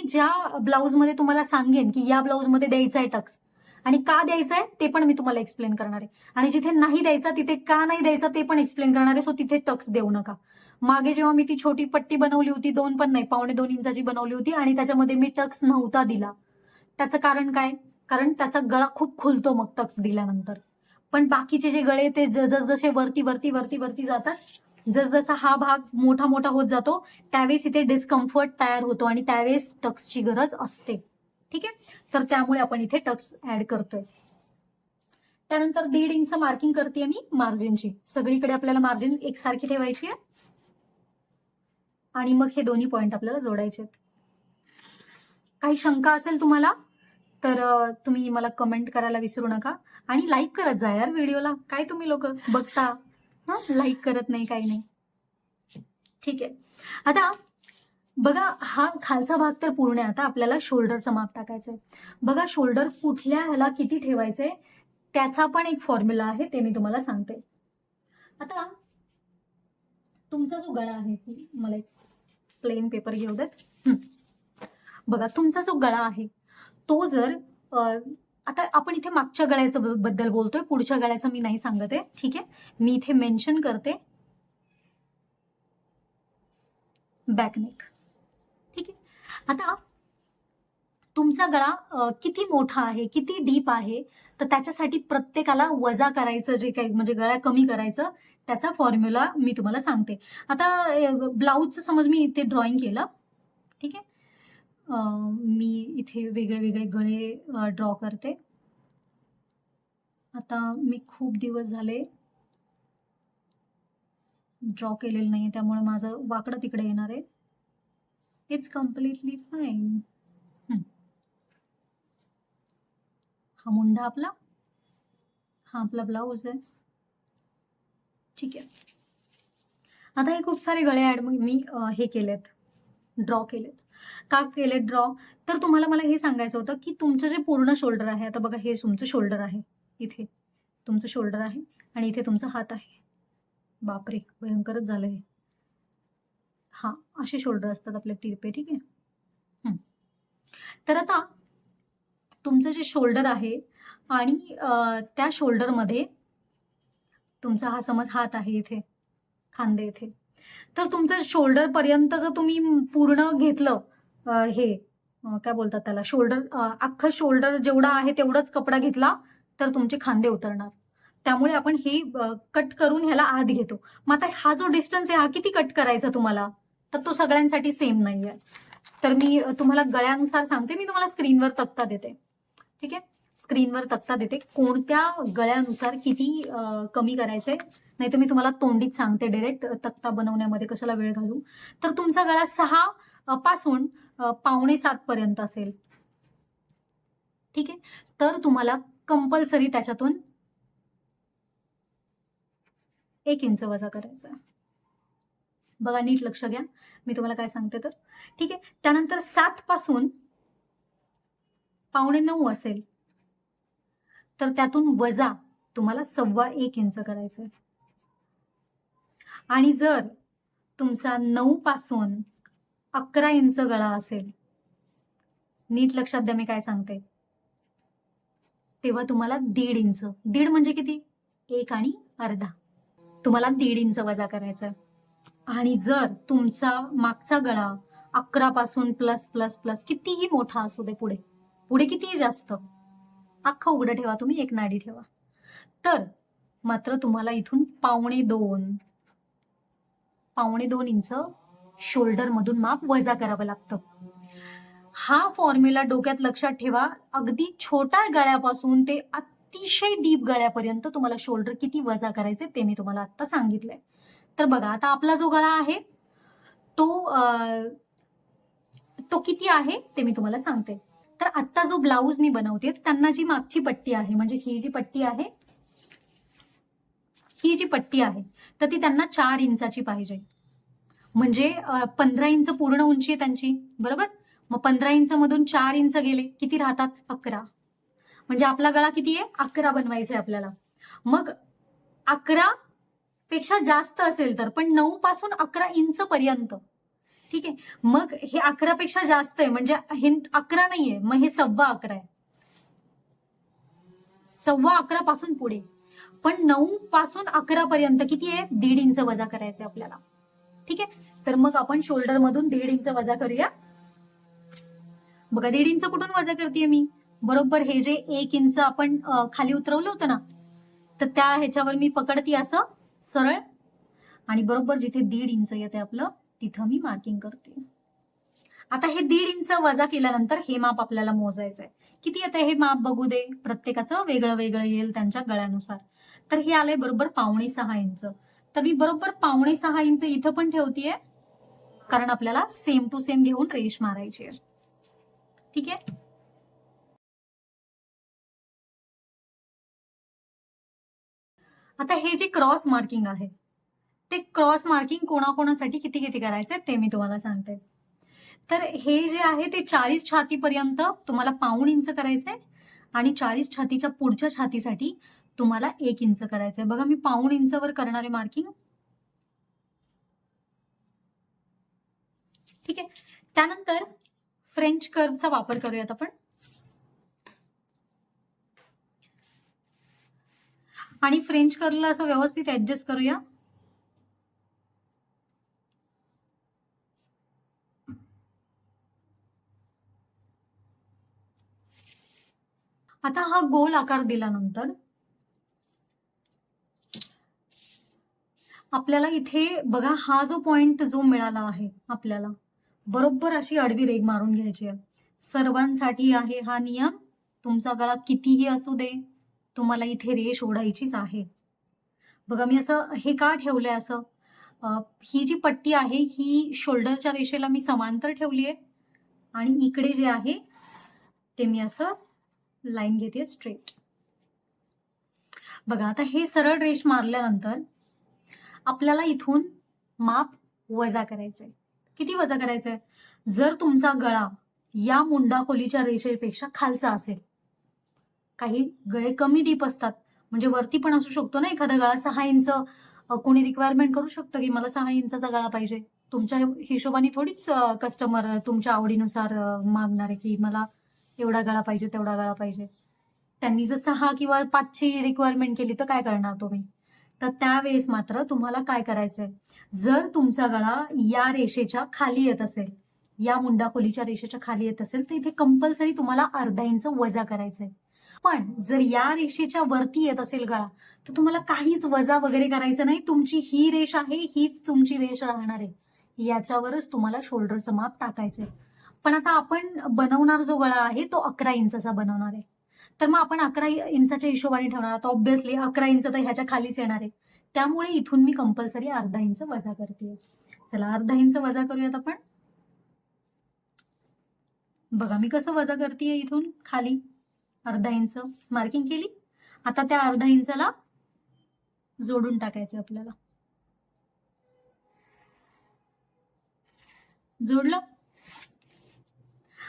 ज्या ब्लाऊजमध्ये तुम्हाला सांगेन की या ब्लाऊजमध्ये द्यायचा आहे टक्स आणि का द्यायचा आहे ते पण मी तुम्हाला एक्सप्लेन करणार आहे, आणि जिथे नाही द्यायचा तिथे का नाही द्यायचा ते पण एक्सप्लेन करणार आहे. सो तिथे टक्स देऊ नका. मागे जेव्हा मी ती छोटी पट्टी बनवली होती, 2 पण नाही 2.25 इंचाची बनवली होती आणि त्याच्यामध्ये मी टक्स नव्हता दिला. त्याचं कारण काय? कारण त्याचा गळा खूप खुलतो मग टक्स दिल्यानंतर. पण बाकीचे जे गळे ते जसजसे वरती वरती वरती वरती जातात, जसजसा हा भाग मोठा मोठा होत जातो त्यावेळेस इथे डिस्कम्फर्ट तयार होतो आणि त्यावेळेस टक्सची गरज असते. ठीक आहे, तर त्यामुळे आपण इथे टक्स ऍड करतोय. त्यानंतर 1.5 इंच मार्किंग करते मी मार्जिनची. सगळीकडे आपल्याला मार्जिन एकसारखी ठेवायची आहे आणि मग हे दोन्ही पॉइंट आपल्याला जोडायचे आहेत. काही शंका असेल तुम्हाला तर तुम्ही मला कमेंट करायला विसरू नका आणि लाईक करत जा यार व्हिडिओला. काय तुम्ही लोक बघता लाईक करत नाही, काही नाही. ठीक आहे, आता बघा हा खालचा भाग तर पूर्ण आहे. आता आपल्याला शोल्डरचं माप टाकायचंय. बघा शोल्डर कुठल्या ह्याला किती ठेवायचंय त्याचा पण एक फॉर्म्युला आहे, ते मी तुम्हाला सांगते. आता तुमचा जो गळा आहे, मला एक प्लेन पेपर घेऊ देत. बघा तुमचा जो गळा आहे तो जर आता आपण इथे मागच्या गळ्याचं बद्दल बोलतोय, पुढच्या गळ्याचं मी नाही सांगत आहे. ठीक आहे, मी इथे मेन्शन करते बॅकनेक. ठीक आहे, आता तुमचा गळा किती मोठा आहे, किती डीप आहे, तर त्याच्यासाठी प्रत्येकाला वजा करायचं, जे काही म्हणजे गळा कमी करायचं त्याचा फॉर्म्युला मी तुम्हाला सांगते. आता ब्लाऊजचं समज मी इथे ड्रॉइंग केलं. ठीक आहे, मी इथे वेगळे वेगळे गळे ड्रॉ करते. आता मी खूप दिवस झाले ड्रॉ केलेलं नाही त्यामुळे माझं वाकडं तिकडे येणार आहे. It's completely fine. हा मुंडा आपला, हा आपला ब्लाऊज आहे. ठीक आहे, आता हे खूप सारे गळे ऍड मी हे केलेत, ड्रॉ केलेत. का केलेत ड्रॉ? तर तुम्हाला मला हे सांगायचं होतं की तुमचं जे पूर्ण शोल्डर आहे, आता बघा हे तुमचं शोल्डर आहे, इथे तुमचं शोल्डर आहे आणि इथे तुमचा हात आहे. बापरे भयंकरच झालंय. हा असे शोल्डर असतात आपले तिरपे. ठीक आहे, तर आता तुमचं जे शोल्डर आहे आणि त्या शोल्डरमध्ये तुमचा हा समज हात आहे इथे, खांदे इथे, तर तुमचं शोल्डर पर्यंत जर तुम्ही पूर्ण घेतलं हे काय बोलतात त्याला, शोल्डर अख्खं शोल्डर जेवढा आहे तेवढाच कपडा घेतला तर तुमचे खांदे उतरणार. त्यामुळे आपण हे कट करून ह्याला आत घेतो. मग आता हा जो डिस्टन्स आहे हा किती कट करायचा तुम्हाला, तर तो सगळ्यांसाठी सेम नाही आहे. तर मी तुम्हाला गळ्यानुसार सांगते, मी तुम्हाला स्क्रीनवर तक्ता देते. ठीक आहे, स्क्रीनवर तक्ता देते कोणत्या गळ्यानुसार किती कमी करायचंय, नाही तर मी तुम्हाला तोंडीत सांगते डायरेक्ट, तक्ता बनवण्यामध्ये कशाला वेळ घालू. तर तुमचा गळा 6 पासून 6:45 पर्यंत असेल. ठीक आहे, तर तुम्हाला कंपल्सरी त्याच्यातून 1 इंच वजा करायचा. बघा नीट लक्ष द्या मी तुम्हाला काय सांगते तर. ठीक आहे, त्यानंतर 7 पासून 8:45 असेल तर त्यातून वजा तुम्हाला 1.25 इंच करायचंय. आणि जर तुमचा 9 पासून 11 इंच गळा असेल, नीट लक्षात द्या मी काय सांगते, तेव्हा तुम्हाला 1.5 इंच, 1.5 म्हणजे किती, 1 आणि अर्धा, तुम्हाला 1.5 इंच वजा करायचं. आणि जर तुमचा मागचा गळा 11 पासून प्लस प्लस प्लस कितीही मोठा असू दे, पुढे पुढे कितीही जास्त, अख्खा उघडं ठेवा तुम्ही, एक नाडी ठेवा, तर मात्र तुम्हाला इथून 2.5 इंच शोल्डर मधून माप वजा करावं लागतं. हा फॉर्म्युला डोक्यात लक्षात ठेवा. अगदी छोट्या गळ्यापासून ते अतिशय डीप गळ्यापर्यंत तुम्हाला शोल्डर किती वजा करायचे ते मी तुम्हाला आता सांगितलंय. तर बघा आता आपला जो गळा आहे तो किती आहे ते मी तुम्हाला सांगते. तर आता जो ब्लाऊज मी बनवते त्यांना जी मागची पट्टी आहे म्हणजे ही जी पट्टी आहे तर ती त्यांना 4 इंचाची पाहिजे. म्हणजे 15 इंच पूर्ण उंची आहे त्यांची, बरोबर. मग 15 इंच मधून 4 इंच गेले किती राहतात? 11. म्हणजे आपला गळा किती आहे? 11 बनवायचा आहे आपल्याला. मग 11 पेक्षा जास्त असेल तर, पण 9 पासून 11 इंच पर्यंत, ठीक आहे. मग हे 11 पेक्षा जास्त आहे म्हणजे हे 11 नाहीये, मग हे 11.25 आहे. 11.25 पासून पुढे. पण 9 पासून 11 पर्यंत किती आहे? 1.5 इंच वजा करायचे आपल्याला, ठीक आहे. तर मग आपण शोल्डर मधून 1.5 इंच वजा करूया. बघा 1.5 इंच कुठून वजा करते मी? बरोबर हे जे 1 इंच आपण खाली उतरवलं होतं ना, तर त्या ह्याच्यावर मी पकडते असं सरळ, आणि बरोबर जिथे 1.5 इंच येते आपलं तिथं मी मार्किंग करते. आता हे 1.5 इंच वजा केल्यानंतर हे माप आपल्याला मोजायचंय. किती येतं हे माप बघू दे, प्रत्येकाचं वेगळं वेगळं येईल त्यांच्या गळ्यानुसार. तर हे आलंय बरोबर 5.25 इंच. तर मी बरोबर 5.25 इंच इथं पण ठेवतेय, कारण आपल्याला सेम टू सेम घेऊन रेष मारायची आहे, ठीक आहे. आता हे जे क्रॉस मार्किंग आहे ते क्रॉस मार्किंग कोणाकोणासाठी किती किती करायचंय ते मी तुम्हाला सांगते. तर हे जे आहे ते 40 छातीपर्यंत तुम्हाला 1.5 इंच करायचंय, आणि 40 छातीच्या पुढच्या छातीसाठी तुम्हाला 1 इंच करायचंय. बघा मी 1.5 इंचवर करणारे मार्किंग, ठीक आहे. त्यानंतर फ्रेंच कर्वचा वापर करूयात आपण, आणि फ्रेंच कर्वला असं व्यवस्थित ऍडजस्ट करूया. आता हा गोल आकार दिल्यानंतर आपल्याला इथे बघा हा जो पॉइंट जो मिळाला आहे आपल्याला, बरोबर अशी आडवी रेघ मारून घ्यायची आहे. सर्वांसाठी आहे हा नियम, तुमचा गळा कितीही असू दे तुम्हाला इथे रेष ओढायचीच आहे. बघा मी असं हे का ठेवलंय असं, ही जी पट्टी आहे ही शोल्डरच्या रेषेला मी समांतर ठेवली आहे, आणि इकडे जे आहे ते मी असं लाईन घेते स्ट्रेट. बघा आता हे सरळ रेष मारल्यानंतर आपल्याला इथून माप वजा करायचंय. किती वजा करायचंय? जर तुमचा गळा या मुंडा खोलीच्या रेषेपेक्षा खालचा असेल, काही गळे कमी डीप असतात, म्हणजे वरती पण असू शकतो ना एखादा गळा 6 इंच, कोणी रिक्वायरमेंट करू शकतं की मला 6 इंचाचा गळा पाहिजे. तुमच्या हिशोबाने थोडीच कस्टमर तुमच्या आवडीनुसार मागणार आहे की मला एवढा गळा पाहिजे तेवढा गळा पाहिजे. त्यांनी जर 6 किंवा 5ची रिक्वायरमेंट केली तर काय करणार तुम्ही? तर त्यावेळेस मात्र तुम्हाला काय करायचंय, जर तुमचा गळा या रेषेच्या खाली येत असेल, या मुंडा खोलीच्या रेषेच्या खाली येत असेल, तर इथे कंपल्सरी तुम्हाला अर्धा इंच वजा करायचंय. पण जर या रेषेच्या वरती येत असेल गळा, तर तुम्हाला काहीच वजा वगैरे करायचं नाही. तुमची ही रेष आहे, हीच तुमची रेष राहणार आहे, याच्यावरच तुम्हाला शोल्डरचं माप टाकायचंय. पण आता आपण बनवणार जो गळा आहे तो 11 इंचाचा बनवणार आहे, तर मग आपण 11 इंचाच्या हिशोबाने ठेवणार. आता ऑब्व्हियसली 11 इंच तर ह्याच्या खालीच येणार आहे, त्यामुळे इथून मी कंपल्सरी अर्धा इंच वजा करते. चला अर्धा इंच वजा करूयात आपण. बघा मी कसं वजा करते, इथून खाली अर्धा इंच मार्किंग केली. आता त्या अर्धा इंचाला जोडून टाकायचं आपल्याला. जोडलं.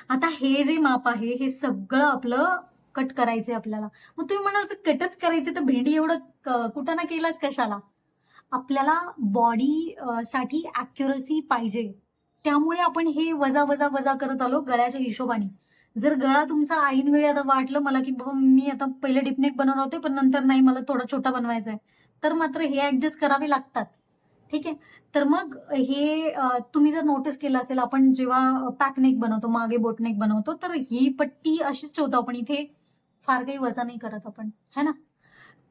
आता हे जे माप आहे हे सगळं आपलं कट करायचंय आपल्याला. मग तुम्ही म्हणाल कटच करायचे तर भेंडी एवढं कुठं ना केलाच कशाला? आपल्याला बॉडी साठी ऍक्युरसी पाहिजे, त्यामुळे आपण हे वजा वजा वजा करत आलो गळ्याच्या हिशोबाने. जर गळा तुमचा ऐन वेळी आता वाटलं मला की मी आता पहिले डिपनेक बनवणार होते पण नंतर नाही मला थोडा छोटा बनवायचा आहे, तर मात्र हे ऍडजस्ट करावे लागतात, ठीक आहे. तर मग हे तुम्ही जर नोटीस केलं असेल, आपण जेव्हा पॅकनेक बनवतो, मागे बोटनेक बनवतो, तर ही पट्टी अशीच ठेवतो आपण, इथे फार काही वजा नाही करत आपण, है ना.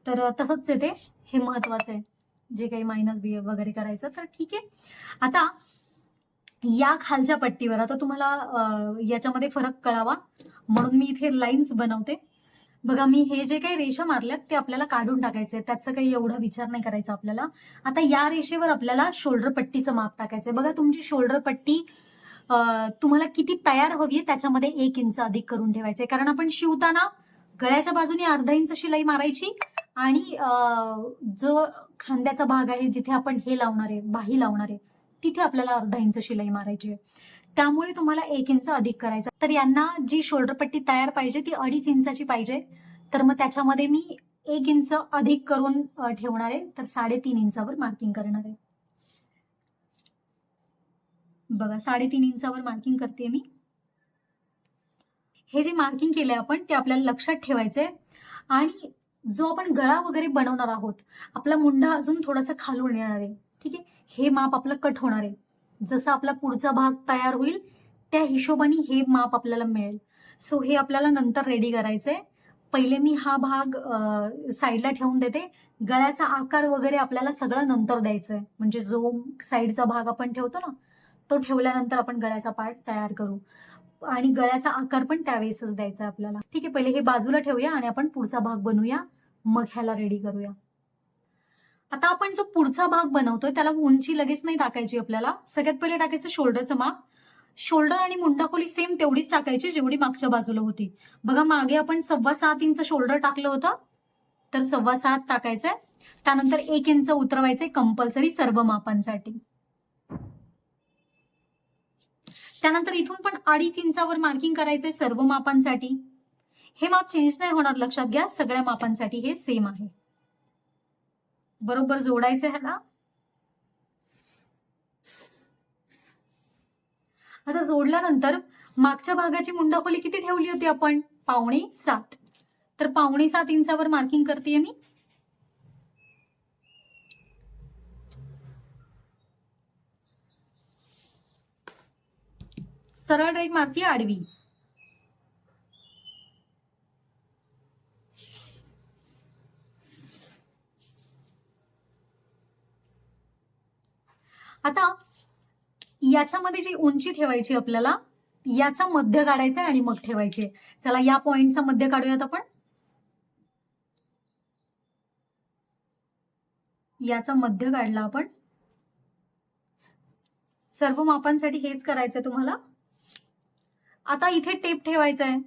तर तसंच आहे ते, हे महत्वाचं आहे. जे काही मायनस बी वगैरे करायचं तर ठीक आहे. आता या खालच्या पट्टीवर आता तुम्हाला याच्यामध्ये फरक कळावा म्हणून मी इथे लाईन्स बनवते. बघा, मी हे जे काही रेषा मारल्यात ते आपल्याला काढून टाकायचे, त्याचा काही एवढा विचार नाही करायचा आपल्याला. आता या रेषेवर आपल्याला शोल्डर पट्टीचं माप टाकायचंय. बघा, तुमची शोल्डर पट्टी तुम्हाला किती तयार हवी आहे त्याच्यामध्ये 1 इंच अधिक करून ठेवायचंय, कारण आपण शिवताना गळ्याच्या बाजूने अर्धा इंच शिलाई मारायची आणि जो खांद्याचा भाग आहे जिथे आपण हे लावणार आहे, बाही लावणार आहे, तिथे आपल्याला अर्धा इंच शिलाई मारायची आहे. त्यामुळे तुम्हाला 1 इंच अधिक करायचा. तर यांना जी शोल्डर पट्टी तयार पाहिजे ती 2.5 इंचाची पाहिजे. तर मग त्याच्यामध्ये मी 1 इंच अधिक करून ठेवणार आहे, तर 3.5 इंचावर मार्किंग करणार आहे. बघा, 3.5 इंचावर मार्किंग करते मी. हे जे मार्किंग केलंय आपण ते आपल्याला लक्षात ठेवायचंय. आणि जो आपण गळा वगैरे बनवणार आहोत, आपला मुंडा अजून थोडासा खालून येणार आहे. ठीक आहे, हे माप आपलं कट होणार आहे. जसा आपला पुढचा भाग तयार होईल त्या हिशोबाने हे माप आपल्याला मिळेल. सो हे आपल्याला नंतर रेडी करायचंय. पहिले मी हा भाग साईडला ठेवून देते. गळ्याचा आकार वगैरे आपल्याला सगळं नंतर द्यायचंय. म्हणजे जो साईडचा भाग आपण ठेवतो ना, तो ठेवल्यानंतर आपण गळ्याचा पार्ट तयार करू आणि गळ्याचा आकार पण त्यावेळेसच द्यायचा आपल्याला. ठीक आहे, पहिले हे बाजूला ठेवूया आणि आपण पुढचा भाग बनवूया, मग ह्याला रेडी करूया. आता आपण जो पुढचा भाग बनवतोय त्याला उंची लगेच नाही टाकायची आपल्याला. सगळ्यात पहिले टाकायचं शोल्डरचं माप. शोल्डर आणि मुंडाखोली सेम तेवढीच टाकायची जेवढी मागच्या बाजूला होती. बघा, मागे आपण 7.25 इंच शोल्डर टाकलं होतं, तर 7.25 टाकायचंय. त्यानंतर 1 इंच उतरवायचंय कंपल्सरी सर्व मापांसाठी. त्यानंतर इथून पण 2.5 इंचावर मार्किंग करायचंय सर्व मापांसाठी. हे माप चेंज नाही होणार, लक्षात घ्या, सगळ्या मापांसाठी हे सेम आहे. बरोबर जोडायचं ह्याला. आता जोडल्यानंतर मागच्या भागाची मुंडाखोली किती ठेवली होती आपण? 6.25. तर 6.25 इंचावर मार्किंग करते मी. सरळ रेघ मारती आडवी. आता याच्यामध्ये जी उंची ठेवायची आपल्याला, याचा मध्य काढायचा आणि मग ठेवायचे. चला, या पॉइंटचा मध्य काढूयात आपण. याचा मध्य काढला आपण. सर्व मापांसाठी हेच करायचंय तुम्हाला. आता इथे टेप ठेवायचा आहे.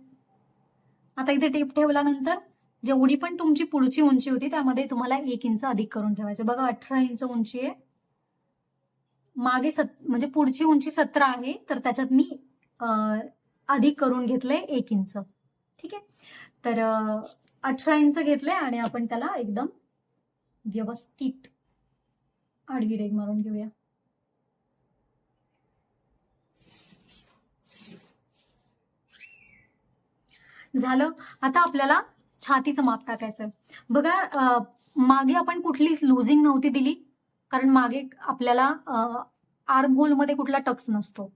आता इथे टेप ठेवल्यानंतर जेवढी पण तुमची पुढची उंची होती त्यामध्ये तुम्हाला 1 इंच अधिक करून ठेवायचं. बघा, 18 इंच उंची आहे. मागे म्हणजे पुढची उंची 17 आहे, तर त्याच्यात मी अधिक करून घेतलंय 1 इंच. ठीक आहे, तर 18 इंच घेतलंय आणि आपण त्याला एकदम व्यवस्थित आडवी रेघ मारून घेऊया. झालं. आता आपल्याला छातीचं माप टाकायचंय. बघा, मागे आपण कुठलीच लुजिंग नव्हती दिली, कारण मागे आपल्याला आर्म होल मध्ये कुठला टक्स नसतो.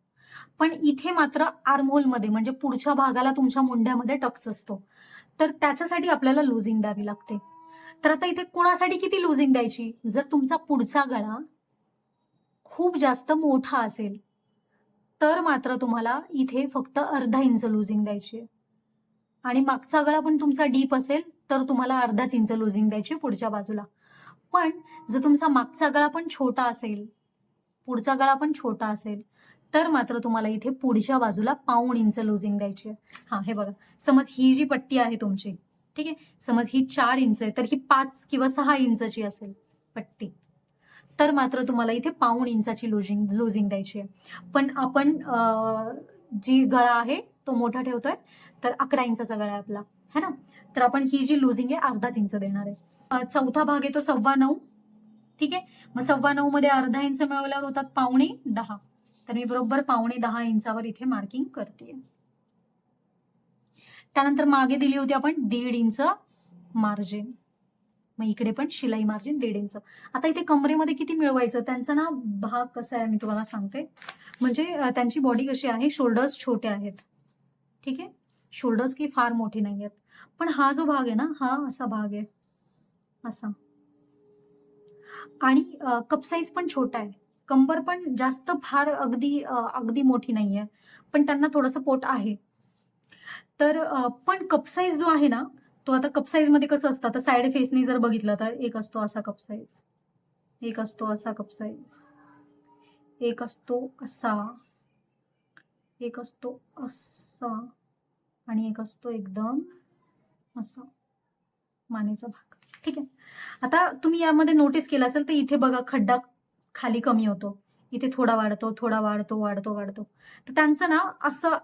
पण इथे मात्र आर्म होल मध्ये म्हणजे पुढच्या भागाला तुमच्या मुंड्यामध्ये टक्स असतो, तर त्याच्यासाठी आपल्याला लुजिंग द्यावी लागते. तर आता इथे कोणासाठी किती लुजिंग द्यायची? जर तुमचा पुढचा गळा खूप जास्त मोठा असेल तर मात्र तुम्हाला इथे फक्त अर्धा इंच लुजिंग द्यायची. आणि मागचा गळा पण तुमचा डीप असेल तर तुम्हाला अर्धाच इंच लुजिंग द्यायची पुढच्या बाजूला. पण जर तुमचा मागचा गळा पण छोटा असेल, पुढचा गळा पण छोटा असेल, तर मात्र तुम्हाला इथे पुढच्या बाजूला 1.25 इंच लुजिंग द्यायची. हा, हे बघा, समज ही जी पट्टी आहे तुमची, ठीक आहे, समज ही 4 इंच आहे, तर ही 5 किंवा 6 इंचची असेल पट्टी, तर मात्र तुम्हाला इथे 1.25 इंचाची लुजिंग द्यायची आहे. पण आपण जी गळा आहे तो मोठा ठेवतोय, तर 11 इंचाचा गळा आहे आपला, है ना, तर आपण ही जी लुजिंग आहे अर्धाच इंच देणार आहे. चौथा भाग आहे तो 9.25. ठीक आहे, मग 9.25 मध्ये अर्धा इंच मिळवल्यावर होतात 9.10. तर मी बरोबर 9.10 इंचावर इथे मार्किंग करते. त्यानंतर मागे दिली होती आपण 1.5 इंच मार्जिन, मग इकडे पण शिलाई मार्जिन 1.5 इंच. आता इथे कमरेमध्ये किती मिळवायचं, त्यांचा ना भाग कसा आहे मी तुम्हाला सांगते. म्हणजे त्यांची बॉडी कशी आहे, शोल्डर्स छोटे आहेत. ठीक आहे, शोल्डर्स की फार मोठे नाही आहेत, पण हा जो भाग आहे ना, हा असा भाग आहे असा, आणि कप साईज पण छोटा आहे. कंबर पण जास्त फार अगदी मोठी नाहीये, पण त्यांना थोडंसं पोट आहे. तर पण कप साईज जो आहे ना तो आता कप साईज मध्ये कसं असतं, आता साईड फेसनी जर बघितलं तर एक असतो असा कप साईज, एक असतो असा कप साईज, एक असतो असा, एक असतो असा, आणि एक असतो एकदम असा मानेचा भाग. ठीक आहे. आता तुम्ही यामध्ये नोटीस केलं असेल तर इथे बघा खड्डा खाली कमी होतो, इथे थोडा वाढतो, थोडा वाढतो, वाढतो, वाढतो. तर त्यांचं ना असं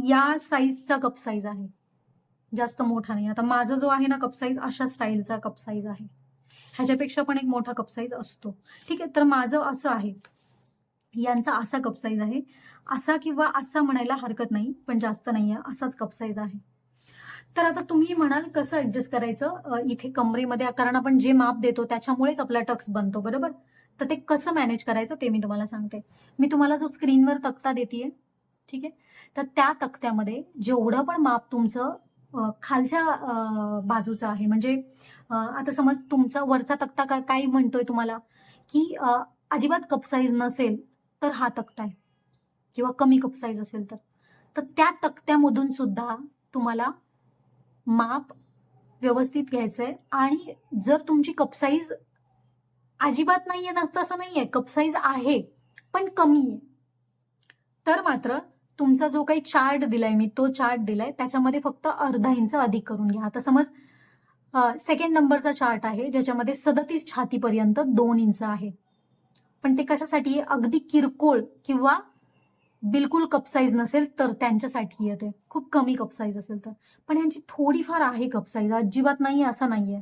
या साईजचा कप साईज आहे, जास्त मोठा नाही. आता माझा जो आहे ना कप साईज अशा स्टाईलचा कप साईज आहे, ह्याच्यापेक्षा पण एक मोठा कप साईज असतो. ठीक आहे. तर माझं असं आहे, यांचा असा कप साईज आहे, असा किंवा असा म्हणायला हरकत नाही, पण जास्त नाही आहे, असाच कप साईज आहे. तर आता तुम्ही म्हणाल कसं ऍडजस्ट करायचं इथे कमरेमध्ये, कारण आपण जे माप देतो त्याच्यामुळेच आपला टक्स बनतो, बरोबर. तर ते कसं मॅनेज करायचं ते मी तुम्हाला सांगते. मी तुम्हाला जो स्क्रीनवर तक्ता देतेय, ठीक आहे, तर त्या तक्त्यामध्ये जेवढं पण माप तुमचं खालच्या बाजूचं आहे, म्हणजे आता समज तुमचा वरचा तक्ता काय म्हणतोय तुम्हाला की अजिबात कप साईज नसेल तर हा तक्ता आहे, किंवा कमी कप साईज असेल तर त्या तक्त्यामधून सुद्धा तुम्हाला माप व्यवस्थित घ्यायचंय. आणि जर तुमची कप साईज अजिबात नाहीये, नसतं असं नाहीये, कप साईज आहे पण कमी आहे, तर मात्र तुमचा जो काही चार्ट दिलाय मी, तो चार्ट दिलाय त्याच्यामध्ये फक्त अर्धा इंच अधिक करून घ्या. आता समज सेकंड नंबरचा चार्ट आहे ज्याच्यामध्ये 37 छातीपर्यंत 2 इंच आहे, पण ते कशासाठी, अगदी किरकोळ किंवा बिलकुल कप साईज नसेल तर त्यांच्यासाठी येते, खूप कमी कप साईज असेल तर. पण यांची थोडीफार आहे कप साईज, अजिबात नाहीये असं नाहीये,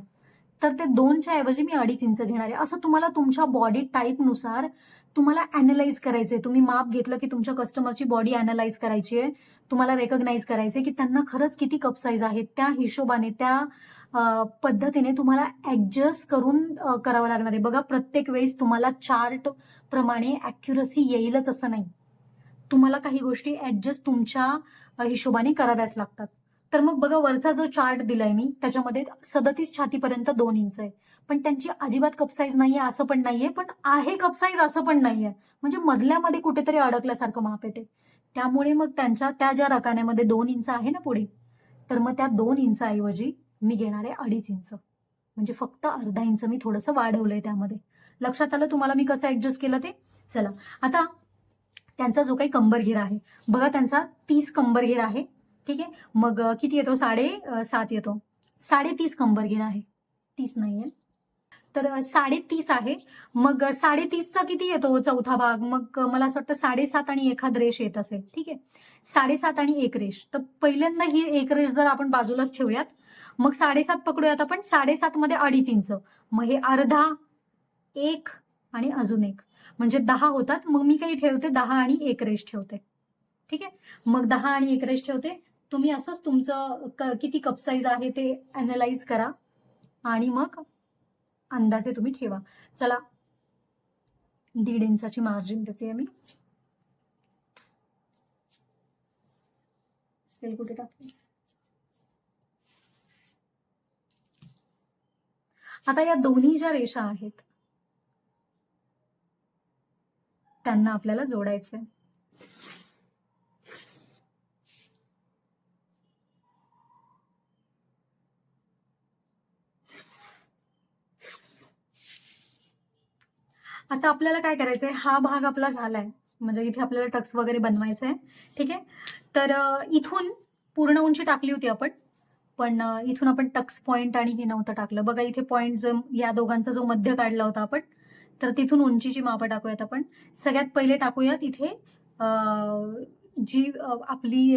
तर ते 2च्या ऐवजी मी 2.5 इंच घेणार आहे. असं तुम्हाला तुमच्या बॉडी टाईपनुसार तुम्हाला अॅनलाइज करायचंय. तुम्ही माप घेतलं की तुमच्या कस्टमरची बॉडी अॅनलाइज करायची आहे, तुम्हाला रेकग्नाइज करायचंय की त्यांना खरंच किती कप साईज आहे, त्या हिशोबाने त्या पद्धतीने तुम्हाला ऍडजस्ट करून करावं लागणार आहे. बघा, प्रत्येक वेळेस तुम्हाला चार्ट प्रमाणे ऍक्युरसी येईलच असं नाही, तुम्हाला काही गोष्टी ऍडजस्ट तुमच्या हिशोबाने कराव्याच लागतात. तर मग बघा, वरचा जो चार्ट दिलाय मी त्याच्यामध्ये 37 छातीपर्यंत 2 इंच आहे, पण त्यांची अजिबात कप साईज नाहीये असं पण नाहीये, पण आहे कप साईज असं पण नाहीये, म्हणजे मधल्यामध्ये कुठेतरी अडकल्यासारखं माप येते. त्यामुळे मग त्यांच्या त्या ज्या रकान्यामध्ये 2 इंच आहे ना पुढे, तर मग त्या 2 इंच ऐवजी मी घेणार आहे 2.5 इंच, म्हणजे फक्त अर्धा इंच मी थोडंसं वाढवलंय त्यामध्ये. लक्षात आलं तुम्हाला मी कसं ऍडजस्ट केलं ते. चला, आता त्यांचा जो काही कंबरघेर आहे बघा, त्यांचा 30 कंबरघेर आहे. ठीक आहे. मग किती येतो, 7.5 येतो, 30.5 कंबरघेर आहे, 30 नाहीये, तर 30.5 आहे. मग 30.5चा किती येतो चौथा भाग, मग मला असं वाटतं 7.5 आणि एखाद रेष येत असेल. ठीक आहे. 7.5 आणि एक रेष, तर पहिल्यांदा ही एक रेष जर आपण बाजूलाच ठेवूयात, मग 7.5 पकडूयात आपण, 7.5 मध्ये 2.5 इंच, मग हे अर्धा, एक आणि अजून एक, म्हणजे 10 होतात. मग मी काही ठेवते 10 आणि एक रेष ठेवते. ठीक आहे. मग 10 आणि एक रेष ठेवते. तुम्ही असंच तुमचं किती कप साईज आहे ते अॅनलाइज करा आणि मग अंदाजे तुम्ही ठेवा. चला, 1.5 इंचाची मार्जिन देते मी. स्केल कुठे टाकते. आता या दोन्ही ज्या रेषा आहेत त्यांना आपल्याला जोडायचंय. आता आपल्याला काय करायचंय, हा भाग आपला झालाय, म्हणजे इथे आपल्याला टक्स वगैरे बनवायचंय. ठीक आहे. तर इथून पूर्ण उंची टाकली होती आपण, पण इथून आपण टक्स पॉइंट आणि हे नव्हतं टाकलं. बघा, इथे पॉइंट जो या दोघांचा जो मध्य काढला होता आपण, तर तिथून उंचीची मापं टाकूयात आपण. सगळ्यात पहिले टाकूयात इथे जी आपली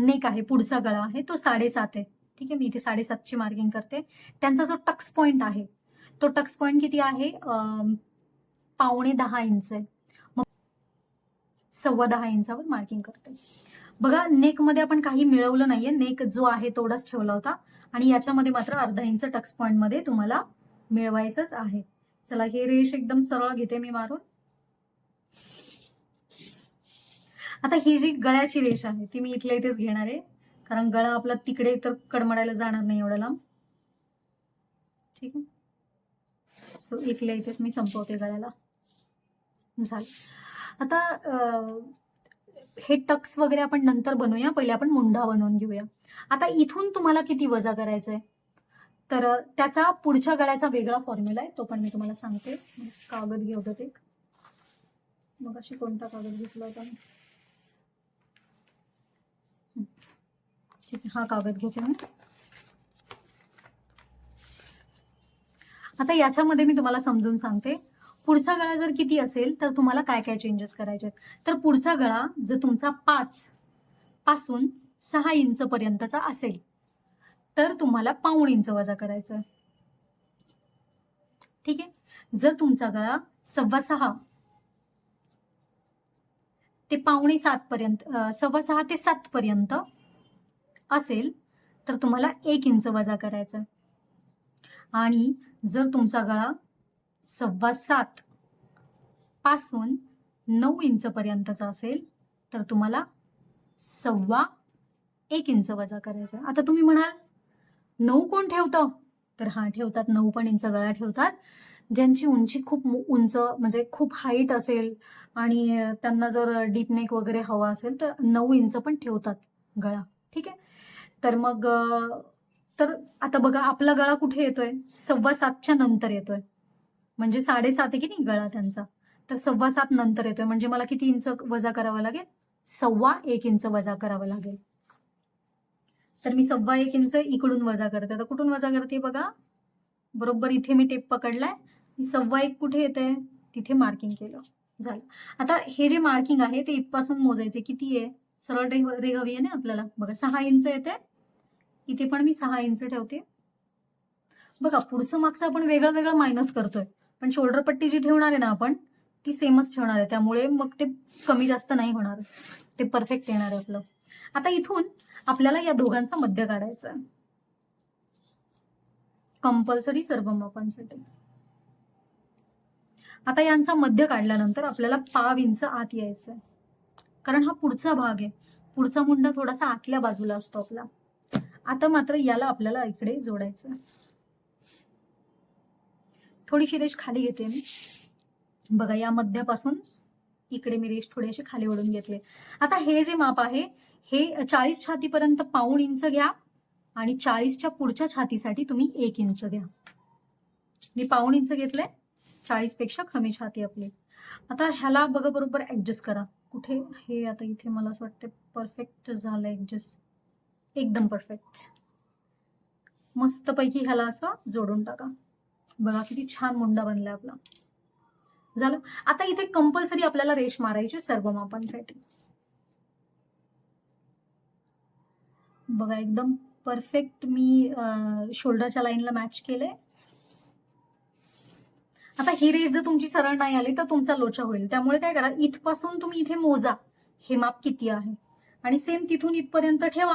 नेक आहे, पुढचा गळा आहे तो 7.5 आहे. ठीक आहे. मी इथे 7.5ची मार्किंग करते. त्यांचा जो टक्स पॉइंट आहे तो टक्स पॉइंट किती आहे, 9.25 इंच आहे. मग 10.25 इंचावर मार्किंग करते. बघा, नेक मध्ये आपण काही मिळवलं नाहीये, नेक जो आहे तेवढाच ठेवला होता, आणि याच्यामध्ये मात्र अर्धा इंच टक्स पॉइंट मध्ये तुम्हाला मिळवायचंच आहे. चला, हे रेष एकदम सरळ घेते मी मारून. आता ही जी गळ्याची रेष आहे ती मी इथल्या इथेच घेणार आहे, कारण गळा आपला तिकडे तर कडमडायला जाणार नाही एवढ्या लांब. ठीक आहे. सो इथल्या इथेच मी संपवते गळ्याला. झालं. आता हे टक्स वगैरे आपण नंतर बनवूया, पहिले आपण मुंढा बनवून घेऊया. आता इथून तुम्हाला किती वजा करायचंय, तर त्याचा पुढच्या गळ्याचा वेगळा फॉर्म्युला आहे, तो पण मी तुम्हाला सांगते. कागद घेऊ देत एक. मग अशी कोणता कागद घेतला होता मी? ठीक आहे, हा कागद घेते मी. आता याच्यामध्ये मी तुम्हाला समजून सांगते. पुढचा गळा जर किती असेल तर तुम्हाला काय काय चेंजेस करायचे. तर पुढचा गळा जर तुमचा 5 पासून 6 इंच पर्यंतचा असेल तर तुम्हाला पाऊण इंच वजा करायचं. ठीक आहे. जर तुमचा गळा 6.25 ते पावणे 7 पर्यंत 6.25 ते 7 पर्यंत असेल तर तुम्हाला 1 इंच वजा करायचं. आणि जर तुमचा गळा 7.25 पासून 9 इंच पर्यंतचा असेल तर तुम्हाला 1.25 इंच वजा करायचं. आता तुम्ही म्हणाल 9 कोण ठेवतं? तर हा ठेवतात, 9 पण इंच गळा ठेवतात. ज्यांची उंची खूप उंच म्हणजे खूप हाईट असेल आणि त्यांना जर डीप नेक वगैरे हवा असेल तर 9 इंच पण ठेवतात गळा. ठीक आहे. तर मग तर आता बघा आपला गळा कुठे येतोय? 7.25च्या नंतर येतोय, म्हणजे 7.5 आहे की नाही गळा त्यांचा. तर 7.25 नंतर येतोय म्हणजे मला किती इंच वजा करावं लागेल? 1.25 इंच वजा करावं लागेल. तर मी 1.25 इंच इकडून वजा करते. आता कुठून वजा करते बघा, बरोबर इथे मी टेप पकडलाय. 1.25 कुठे येते? तिथे मार्किंग केलं, झालं. आता हे जे मार्किंग आहे ते इथपासून मोजायचे. किती आहे? सरळ रेघ हवी आहे ना आपल्याला. बघा 6 इंच येते, इथे पण मी 6 इंच ठेवते. बघा पुढचं मागचं आपण वेगळं वेगळं मायनस करतोय, पण शोल्डर पट्टी जी ठेवणार आहे ना आपण ती सेमच ठेवणार आहे, त्यामुळे मग ते कमी जास्त नाही होणार, ते परफेक्ट येणार आहे आपलं. आता इथून आपल्याला या दोघांचा मध्य काढायचा आहे कंपल्सरी सर्व मापांसाठी. आता यांचा मध्य काढल्यानंतर आपल्याला 1.5 इंच आत यायचं आहे, कारण हा पुढचा भाग आहे. पुढचा मुंडा थोडासा आतल्या बाजूला असतो आपला. आता मात्र याला आपल्याला इकडे जोडायचं. थोडीशी रेष खाली घेते मी. बघा या मध्यापासून इकडे मी रेष थोडीशी खाली ओढून घेतली. आता हे जे माप आहे हे 40 छातीपर्यंत 1.25 इंच घ्या आणि 40च्या पुढच्या छातीसाठी तुम्ही 1 इंच घ्या. मी 1.25 इंच घेतलंय, 40 पेक्षा कमी छाती आपली. आता ह्याला बघा बरोबर ऍडजस्ट करा. कुठे हे आता इथे मला असं वाटतं परफेक्ट झालं ऍडजस्ट, एकदम परफेक्ट. मस्तपैकी ह्याला असं जोडून टाका. बघा किती छान मुंडा बनलाय आपला. झालं. आता इथे कंपल्सरी आपल्याला रेष मारायची सर्व मापांसाठी. बघा एकदम परफेक्ट मी शोल्डरच्या लाईनला मॅच केलंय. आता ही रेष जर तुमची सरळ नाही आली तर तुमचा लोचा होईल, त्यामुळे काय करा, इथपासून तुम्ही इथे मोजा हे माप किती आहे आणि सेम तिथून इथपर्यंत ठेवा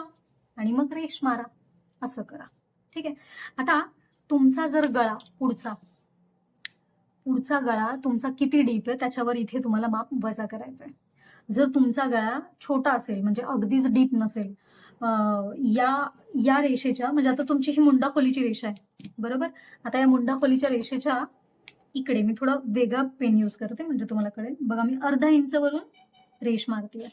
आणि मग रेष मारा, असं करा. ठीक आहे. आता तुमचा जर गळा पुढचा गळा तुमचा किती डीप आहे त्याच्यावर इथे तुम्हाला माप वजा करायचं आहे. जर तुमचा गळा छोटा असेल म्हणजे अगदीच डीप नसेल, या रेषेच्या म्हणजे आता तुमची ही मुंडा खोलीची रेषा आहे बरोबर. आता या मुंडा खोलीच्या रेषेच्या इकडे मी थोडा वेगळा पेन यूज करते म्हणजे तुम्हाला कळेल. बघा मी अर्धा इंच वरून रेष मारते.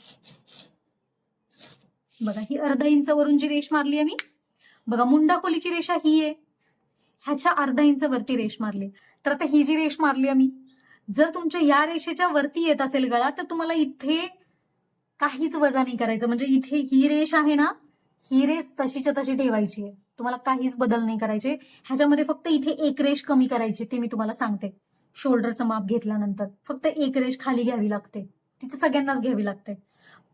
बघा ही अर्धा इंच वरून जी रेष मारली आहे मी, बघा मुंडा खोलीची रेषा ही आहे, ह्याच्या अर्धा इंच वरती रेष मारली. तर आता ही जी रेष मारली मी, जर तुमच्या या रेषेच्या वरती येत असेल गळा तर तुम्हाला इथे काहीच वजा नाही करायचं. म्हणजे इथे ही रेष आहे ना, ही रेष तशीच्या तशी ठेवायची आहे, तुम्हाला काहीच बदल नाही करायचे. ह्याच्यामध्ये फक्त इथे एक रेष कमी करायची, ते मी तुम्हाला सांगते. शोल्डरचं माप घेतल्यानंतर फक्त एक रेष खाली घ्यावी लागते, तिथे सगळ्यांनाच घ्यावी लागते.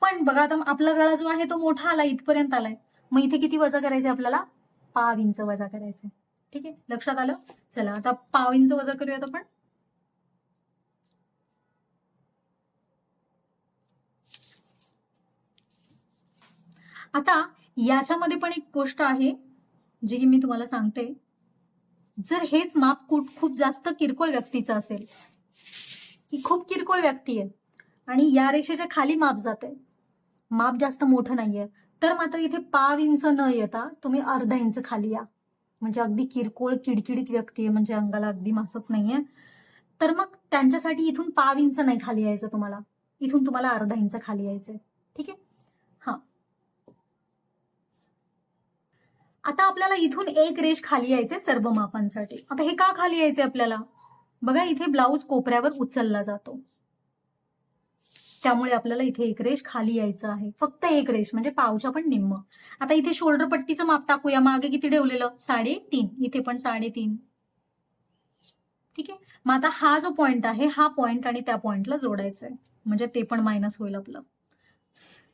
पण बघा आता आपला गळा जो आहे तो मोठा आला, इथपर्यंत आलाय, मग इथे किती वजा करायचे आपल्याला? 1.25 इंच वजा करायचे. ठीक आहे, लक्षात आलं. चला आता 1.25 इंच वजा करूयात आपण. आता याच्यामध्ये पण एक गोष्ट आहे जी की मी तुम्हाला सांगते. जर हेच माप खूप जास्त किरकोळ व्यक्तीचं असेल, की खूप किरकोळ व्यक्ती आहे आणि या रेषेच्या खाली माप जाते, माप जास्त मोठं नाहीये, तर मात्र इथे 1.25 इंच न येता तुम्ही अर्धा इंच खाली या. म्हणजे अगदी किरकोळ किडकिडीत व्यक्ती आहे, म्हणजे अंगाला अगदी मासच नाहीये, तर मग त्यांच्यासाठी इथून 1.25 इंच नाही खाली यायचं तुम्हाला, इथून तुम्हाला अर्धा इंच खाली यायचंय. ठीक आहे. हा आता आपल्याला इथून एक रेष खाली यायचे सर्व मापांसाठी. आता हे का खाली यायचे आपल्याला? बघा इथे ब्लाऊज कोपऱ्यावर उचलला जातो, त्यामुळे आपल्याला इथे एक रेष खाली यायचं आहे. फक्त एक रेष म्हणजे पावच्या पण निम्म. आता इथे शोल्डर पट्टीचं माप टाकूया. मागे किती ठेवलेलं? 3.5. इथे पण 3.5. ठीक आहे. मग आता हा जो पॉइंट आहे, हा पॉइंट आणि त्या पॉइंटला जोडायचा आहे, म्हणजे ते पण मायनस होईल आपलं.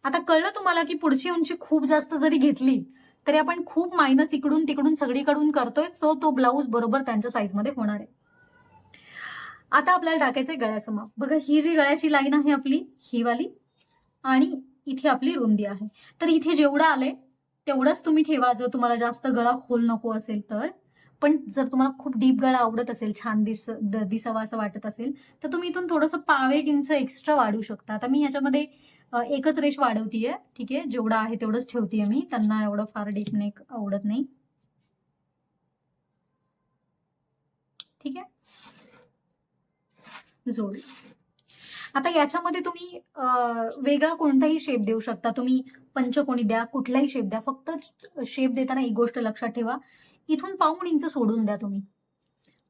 आता कळलं तुम्हाला की पुढची उंची खूप जास्त जरी घेतली तरी आपण खूप मायनस इकडून तिकडून सगळीकडून करतोय, सो तो ब्लाऊज बरोबर त्यांच्या साईजमध्ये होणार आहे. आता आपल्याला टाकायचंय गळ्याचं माप. बघा ही जी गळ्याची लाईन आहे आपली, ही वाली, आणि इथे आपली रुंदी आहे. तर इथे जेवढं आलंय तेवढंच तुम्ही ठेवा, जर तुम्हाला जास्त गळा खोल नको असेल तर. पण जर तुम्हाला खूप डीप गळा आवडत असेल, छान दिसावा असं वाटत असेल, तर तुम्ही इथून थोडंसं 1.5 इंच एक्स्ट्रा वाढू शकता. आता मी ह्याच्यामध्ये एकच रेष वाढवतीये. ठीक आहे, जेवढं आहे तेवढंच ठेवतीये मी. त्यांना एवढं फार डीप नेक आवडत नाही. ठीक आहे, जोड. आता याच्यामध्ये तुम्ही वेगळा कोणताही शेप देऊ शकता. तुम्ही पंचकोनी द्या, कुठलाही शेप द्या. फक्त शेप देताना एक गोष्ट लक्षात ठेवा, इथून 1.5 इंच सोडून द्या तुम्ही.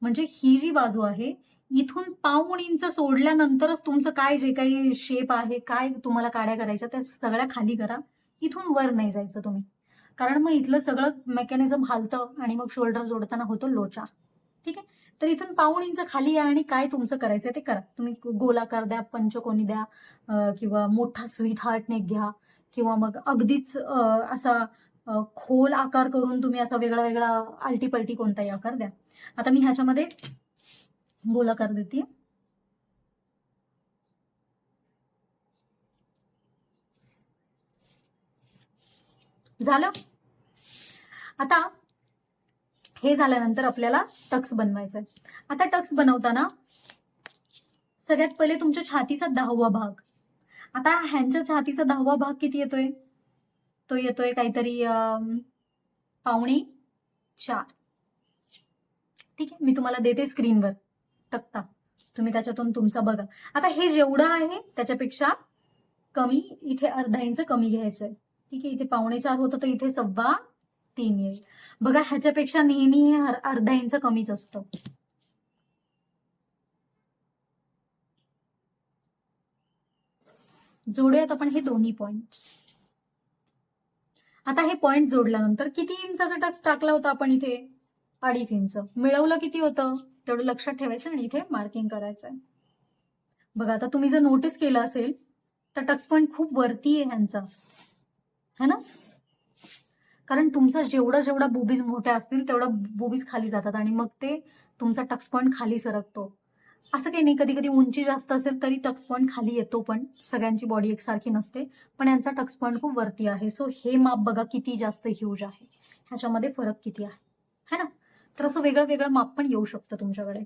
म्हणजे ही जी बाजू आहे, इथून 1.5 इंच सोडल्यानंतरच तुमचं काय जे काही शेप आहे, काय तुम्हाला काड्या करायच्या त्या सगळ्या खाली करा. इथून वर नाही जायचं तुम्ही, कारण मग इथलं सगळं मेकॅनिझम हालतं आणि मग शोल्डर जोडताना होतो लोचा. ठीक आहे, तर इथून 1.5 इंच खाली या आणि काय तुमचं करायचं ते करा. तुम्ही गोलाकार द्या, पंचकोनी द्या, किंवा मोठा स्वीट हार्ट नेक घ्या, किंवा मग अगदीच असा खोल आकार करून तुम्ही असा वेगळा वेगळा आलटीपलटी कोणताही आकार द्या. आता मी ह्याच्यामध्ये गोलाकार देते. झालं. आता हे झाल्यानंतर आपल्याला टक्स बनवायचा आहे. आता टक्स बनवताना सगळ्यात पहिले तुमच्या छातीचा 10वा भाग. आता ह्यांच्या छातीचा 10वा भाग किती येतोय? तो येतोय काहीतरी 3.25. ठीक आहे, मी तुम्हाला देते स्क्रीनवर तक्ता, तुम्ही त्याच्यातून तुमचा बघा. आता हे जेवढं आहे त्याच्यापेक्षा कमी, इथे अर्धा इंच कमी घ्यायचंय. ठीक आहे, इथे 3.25 होतं तर इथे 3.25 येईल. बघा ह्याच्यापेक्षा नेहमी हे अर्धा इंच कमीच असतं. जोडूयात आपण हे दोन्ही पॉइंट्स. आता हे पॉइंट जोडल्यानंतर किती इंचाचा टक्स टाकला होता आपण इथे? 2.5 इंच. मिळवलं किती होतं तेवढं लक्षात ठेवायचं आणि इथे मार्किंग करायचंय. बघा आता तुम्ही जर नोटीस केलं असेल तर टक्स पॉइंट खूप वरती आहे ह्यांचा, है ना? कारण तुमचा जेवढा बुबीज मोठ्या असतील तेवढं बुबीज खाली जातात आणि मग ते तुमचा टक्स पॉइंट खाली सरकतो. असं काही नाही, कधी कधी उंची जास्त असेल तरी टक्स पॉइंट खाली येतो, पण सगळ्यांची बॉडी एकसारखी नसते. पण यांचा टक्स पॉइंट खूप वरती आहे. सो हे माप बघा किती जास्त ह्यूज आहे, ह्याच्यामध्ये फरक किती आहे, है ना? तर असं वेगळं वेगळं माप पण येऊ शकतं तुमच्याकडे.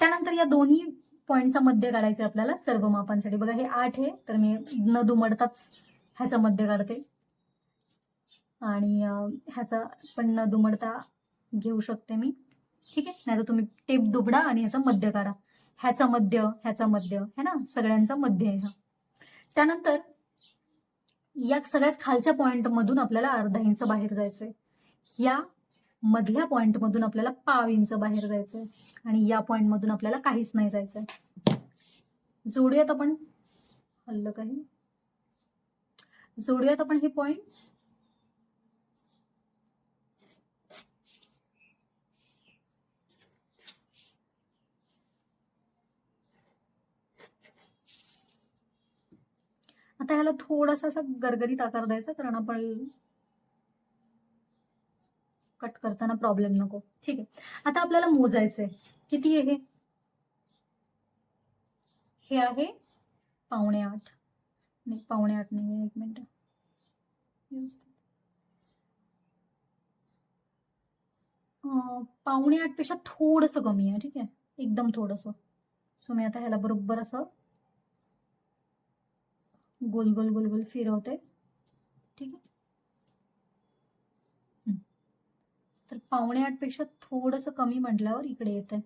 त्यानंतर या दोन्ही पॉइंटचा मध्य काढायचा आपल्याला सर्व मापांसाठी. बघा हे 8 आहे, तर मी न दुमडताच ह्याचा मध्य काढते आणि ह्याचा पण न दुमडता घेऊ शकते मी. ठीक आहे, नाही तर तुम्ही टेप दुबडा आणि ह्याचा मध्य काढा. ह्याचा मध्य है ना, सगळ्यांचा मध्य आहे हा. त्यानंतर या सगळ्यात खालच्या पॉइंट मधून आपल्याला अर्धा इंच बाहेर जायचंय. या मधल्या पॉइंट मधून आपल्याला 1.5 इंच बाहेर जायचंय आणि या पॉइंट मधून आपल्याला काहीच नाही जायचंय. जोडूयात आपण, हल्लं काही, जोडूयात आपण हे पॉइंट्स. आता ह्याला थोडासा असा गरगरीत आकार द्यायचा, कारण आपण कट करताना प्रॉब्लेम नको. ठीक आहे, आता आपल्याला मोजायचंय किती आहे. हे आहे 7.25. नाही 7.25 नाही, 1 मिनिट. 7.25 पेक्षा थोडंसं कमी आहे. ठीक आहे, एकदम थोडंसं. सो मी आता ह्याला बरोबर असं गोल गोल गोल गोल फिरवते. ठीक आहे, तर 7.25 पेक्षा थोडंसं कमी म्हटल्यावर इकडे येते.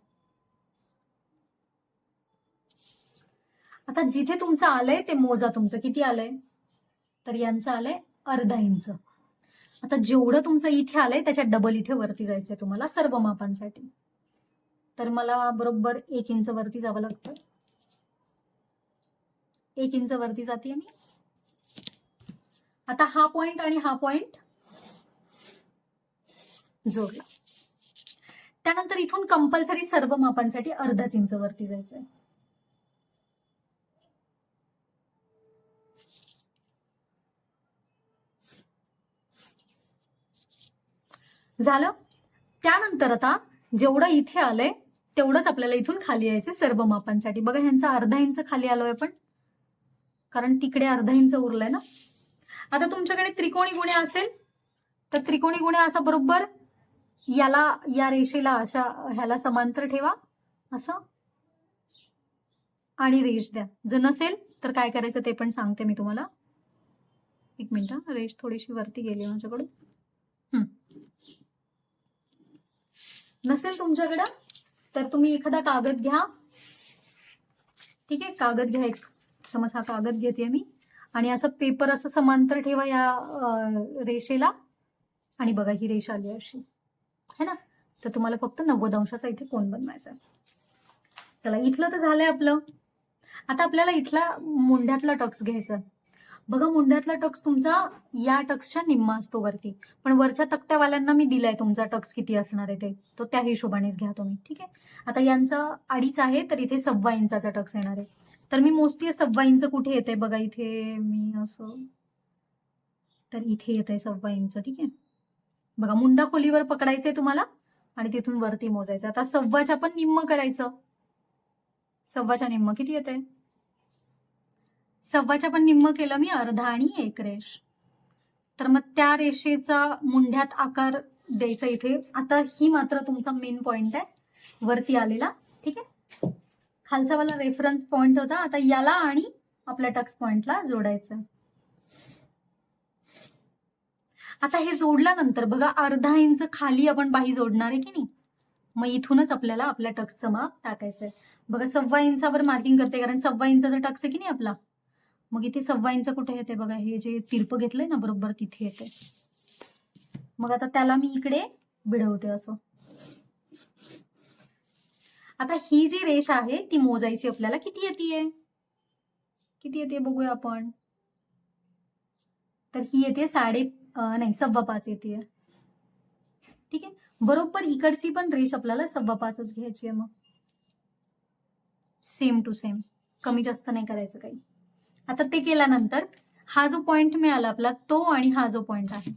आता जिथे तुमचं आलंय ते मोजा, तुमचं किती आलंय. तर यांचं आलंय अर्धा इंच. आता जेवढं तुमचं इथे आलंय त्याच्यात डबल इथे वरती जायचंय तुम्हाला सर्व मापांसाठी. तर मला बरोबर 1 इंच वरती जावं लागतं. 1 इंच वरती जाते मी. आता हा पॉइंट आणि हा पॉइंट जोडला. त्यानंतर इथून कंपल्सरी सर्व मापांसाठी अर्धाच इंच वरती जायचंय. झालं. त्यानंतर आता जेवढं इथे आलंय तेवढंच आपल्याला इथून खाली यायचंय सर्व मापांसाठी. बघा ह्यांचा अर्धा इंच खाली आलोय आपण, कारण तिकडे अर्धा इंच उरलाय ना. आता तुमच्याकडे त्रिकोणी गुण्या असेल तर त्रिकोणी गुण्या असा बरोबर याला, या रेषेला अशा ह्याला समांतर ठेवा असं आणि रेष द्या. जर नसेल तर काय करायचं ते पण सांगते मी तुम्हाला. 1 मिनिट, रेष थोडीशी वरती गेली माझ्याकडून. नसेल तुमच्याकडं तर तुम्ही एखादा कागद घ्या. ठीक आहे, कागद घ्या. एक समज हा कागद घेते मी आणि असं पेपर असं समांतर ठेवा या रेषेला आणि बघा ही रेषा आली अशी है ना. तर तुम्हाला फक्त 90 अंशाचा इथे कोन बनवायचा. चला, इथलं तर झालंय आपलं. आता आपल्याला इथला मुंड्यातला टक्स घ्यायचा. बघा मुंड्यातला टक्स तुमचा या टक्सच्या निम्मा असतो वरती, पण वरच्या तक्त्यावाल्यांना मी दिलाय तुमचा टक्स किती असणार आहे ते, तो त्या हिशोबानेच घ्या तुम्ही. ठीक आहे. आता यांचा 2.5 आहे तर इथे 1.25 इंचाचा टक्स येणार आहे. तर मी मोजतीये 1.25 इंच कुठे येते. बघा इथे मी असं, तर इथे येत आहे 1.25 इंच. ठीक आहे. बघा मुंडा खोलीवर पकडायचंय तुम्हाला आणि तिथून वरती मोजायचं. आता 1.25च्या पण निम्म करायचं. 1.25च्या निम्म किती येते. 1.25च्या पण निम्म केलं मी, अर्धा आणि 1 रेष. तर मग त्या रेषेचा मुंड्यात आकार द्यायचा इथे. आता ही मात्र तुमचा मेन पॉइंट आहे वरती आलेला. ठीक आहे. खालचा वाला रेफरन्स पॉइंट होता. आता याला आणि आपल्या टक्स पॉइंटला जोडायचं. आता हे जोडल्यानंतर बघा अर्धा इंच खाली आपण बाही जोडणार आहे की नाही. मग इथूनच आपल्याला आपल्या टक्सचं माप टाकायचंय. बघा 1.25 इंचावर मार्किंग करते, कारण 1.25 इंचाचा टक्स आहे की नाही आपला. मग इथे 1.25 इंच कुठे येते. बघा हे जे तिरप घेतलंय ना बरोबर तिथे येते. मग आता त्याला मी इकडे भिडवते असं. आता ही जी रेष आहे ती मोजायची आपल्याला. किती येते, किती येते बघूया आपण. तर ही येते 5.5 येते. ठीक आहे. बरोबर इकडची पण रेष आपल्याला 5.25च घ्यायची आहे. मग सेम टू सेम, कमी जास्त नाही करायचं काही. आता ते केल्यानंतर हा जो पॉइंट मिळाला आपला तो आणि हा जो पॉइंट आहे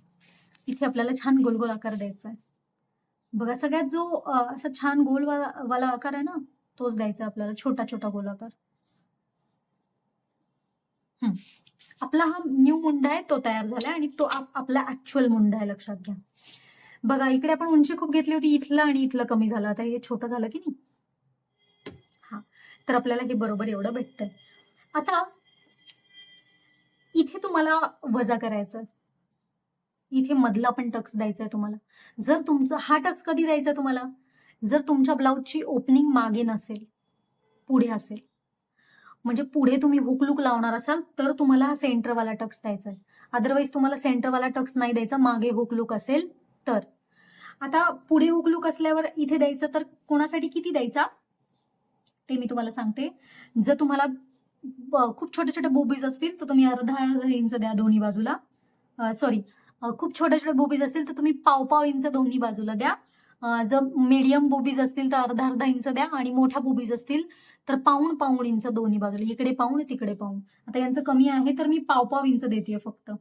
इथे आपल्याला छान गोल गोल आकार द्यायचा आहे. बघा सगळ्यात जो असा छान गोल वाला आकार आहे ना तोच द्यायचा आपल्याला, छोटा छोटा गोल आकार. आपला हा न्यू मुंडा आहे तो तयार झालाय आणि तो आपला ऍक्च्युअल मुंडा आहे, लक्षात घ्या. बघा इकडे आपण उंची खूप घेतली होती, इथलं आणि इथलं कमी झालं. आता हे छोटं झालं की नाही. हा, तर आपल्याला हे बरोबर एवढं भेटतंय. आता इथे तुम्हाला वजा करायचं. इथे मधला पण टक्स द्यायचा आहे तुम्हाला. जर तुमचा हा टक्स कधी द्यायचा तुम्हाला, जर तुमच्या ब्लाऊजची ओपनिंग मागे नसेल, पुढे असेल, म्हणजे पुढे तुम्ही हुकलूक लावणार असाल तर तुम्हाला हा सेंटरवाला टक्स द्यायचा आहे. अदरवाईज तुम्हाला सेंटरवाला टक्स नाही द्यायचा मागे हुकलूक असेल तर. आता पुढे हुकलूक असल्यावर इथे द्यायचं, तर कोणासाठी किती द्यायचा ते मी तुम्हाला सांगते. जर तुम्हाला खूप छोटे छोटे बोबीज असतील तर तुम्ही अर्धा इंच द्या दोन्ही बाजूला. सॉरी, खूप छोट्या छोट्या बोबीज असतील तर तुम्ही 1.5 इंच दोन्ही बाजूला द्या. जर मीडियम बोबीज असतील तर अर्धा इंच द्या आणि मोठ्या बोबीज असतील तर 1.5 इंच दोन्ही बाजूला, इकडे पाऊण तिकडे पाऊण. आता यांचं कमी आहे तर मी 1.5 इंच देते फक्त.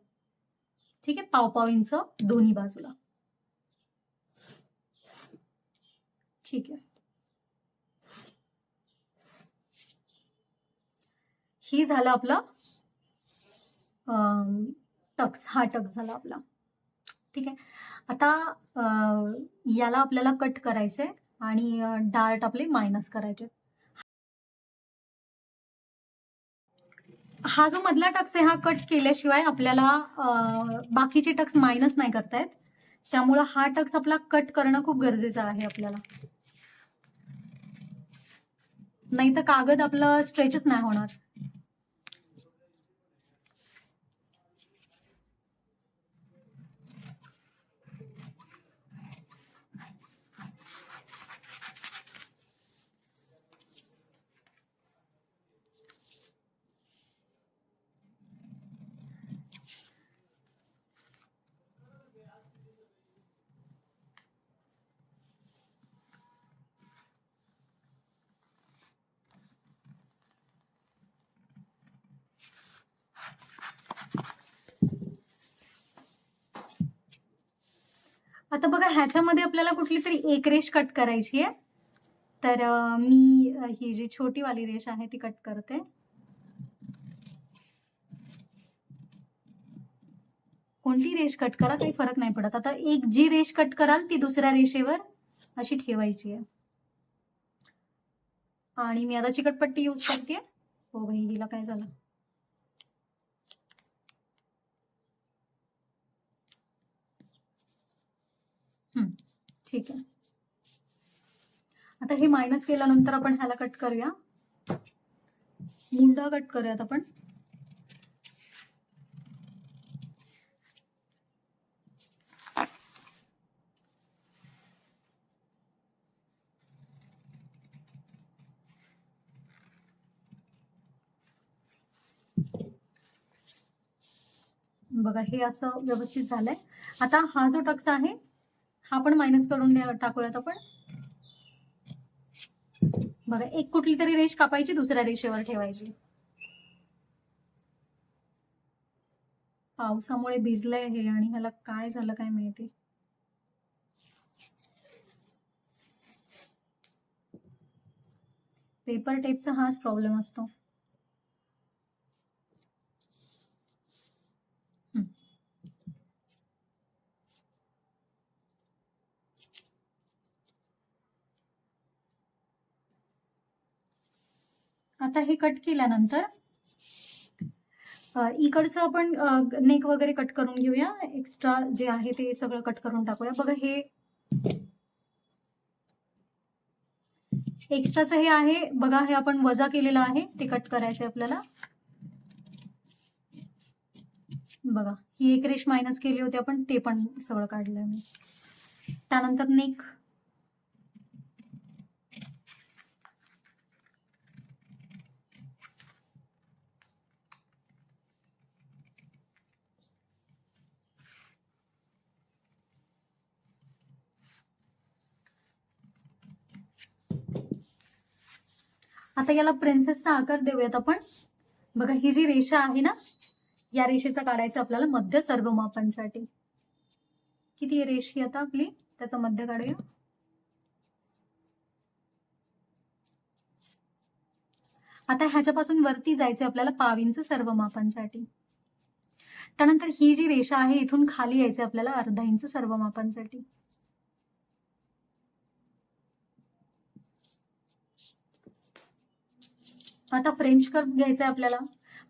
ठीक आहे, 1.5 इंच दोन्ही बाजूला. ठीक आहे. ही झालं आपलं टक्स. हा टक्स झाला आपला. ठीक आहे. आता याला आपल्याला कट करायचंय आणि डार्ट आपले मायनस करायचे. हा जो मधला टक्स आहे हा कट केल्याशिवाय आपल्याला बाकीचे टक्स मायनस नाही करतायत. त्यामुळं हा टक्स आपला कट करणं खूप गरजेचं आहे आपल्याला, नाही तर कागद आपलं स्ट्रेचच नाही होणार. आता बघा ह्याच्यामध्ये आपल्याला कुठली तरी एक रेष कट करायची आहे. तर मी ही जी छोटी वाली रेष आहे ती कट करते. कोणती रेष कट करा, काही फरक नाही पडत. आता एक जी रेष कट कराल ती दुसऱ्या रेषेवर अशी ठेवायची आहे. आणि मी आता चिकटपट्टी यूज करते. हो भाई, हिला काय झालं? ठीक आहे. आता हे मायनस केल्यानंतर आपण ह्याला कट करूया. मुंडा कट करूयात आपण. बघा हे असं व्यवस्थित झालंय. आता हा जो टक्स आहे हा पण मायनस करून टाकूयात आपण. बघा एक कुठली तरी रेष कापायची, दुसऱ्या रेषेवर ठेवायची. पावसामुळे भिजलंय हे आणि ह्याला काय झालं काय माहिती. पेपर टेपचा हाच प्रॉब्लेम असतो. आता हे कट केल्यानंतर इकडचं आपण नेक वगैरे कट करून घेऊया. एक्स्ट्रा जे आहे ते सगळं कट करून टाकूया. बघा हे एक्स्ट्राचं हे आहे बघा, हे आपण वजा केलेलं आहे ते कट करायचंय आपल्याला. बघा ही एक रेष मायनस केली होती आपण, ते पण सगळं काढलंय मी. त्यानंतर नेक. आता याला प्रिन्सेसचा आकार देऊयात आपण. बघा ही जी रेषा आहे ना, या रेषेचा काढायचं आपल्याला मध्य सर्व मापांसाठी. किती आहे रेष ही आता आपली, त्याचा मध्य काढूया. आता ह्याच्यापासून वरती जायचं आपल्याला पाव इंच सर्व मापांसाठी. त्यानंतर ही जी रेषा आहे इथून खाली यायचं आपल्याला अर्धा इंच सर्व मापांसाठी. आता फ्रेंच कर्व घ्यायचा आहे आपल्याला.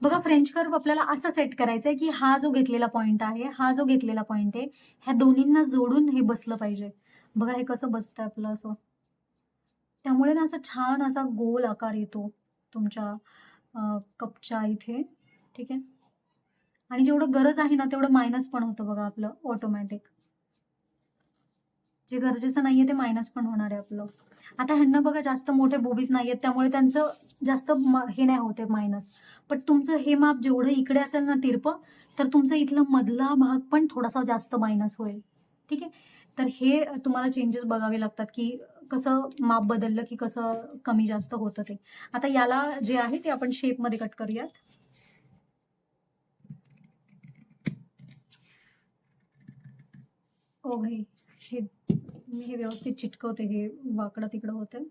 बघा फ्रेंच कर्व आपल्याला असा सेट करायचा आहे की हा जो घेतलेला पॉइंट आहे, हा जो घेतलेला पॉइंट आहे, ह्या दोन्हींना जोडून हे बसलं पाहिजे. बघा हे कसं बसतंय आपलं असं. त्यामुळे ना असं छान असा गोल आकार येतो तुमच्या कपच्या इथे. ठीक आहे. आणि जेवढं गरज आहे ना तेवढं मायनस पण होतं बघा आपलं ऑटोमॅटिक. जे गरजेचं नाहीये ते मायनस पण होणार आहे आपलं. आता ह्यांना बघा जास्त मोठे बोबीज नाहीयेत, त्यामुळे त्यांचं जास्त हे नाही होते मायनस. पण तुमचं हे माप जेवढं इकडे असेल ना तिरपं, तर तुमचं इथला मधला भाग पण थोडासा जास्त मायनस होईल. ठीक आहे. तर हे तुम्हाला चेंजेस बघावे लागतात की कसं माप बदललं की कसं कमी जास्त होतं ते. आता याला जे आहे ते आपण शेपमध्ये कट करूयात. ओ भाई, मी हे व्यवस्थित चिटकवते, हे वाकडं तिकडं होतं.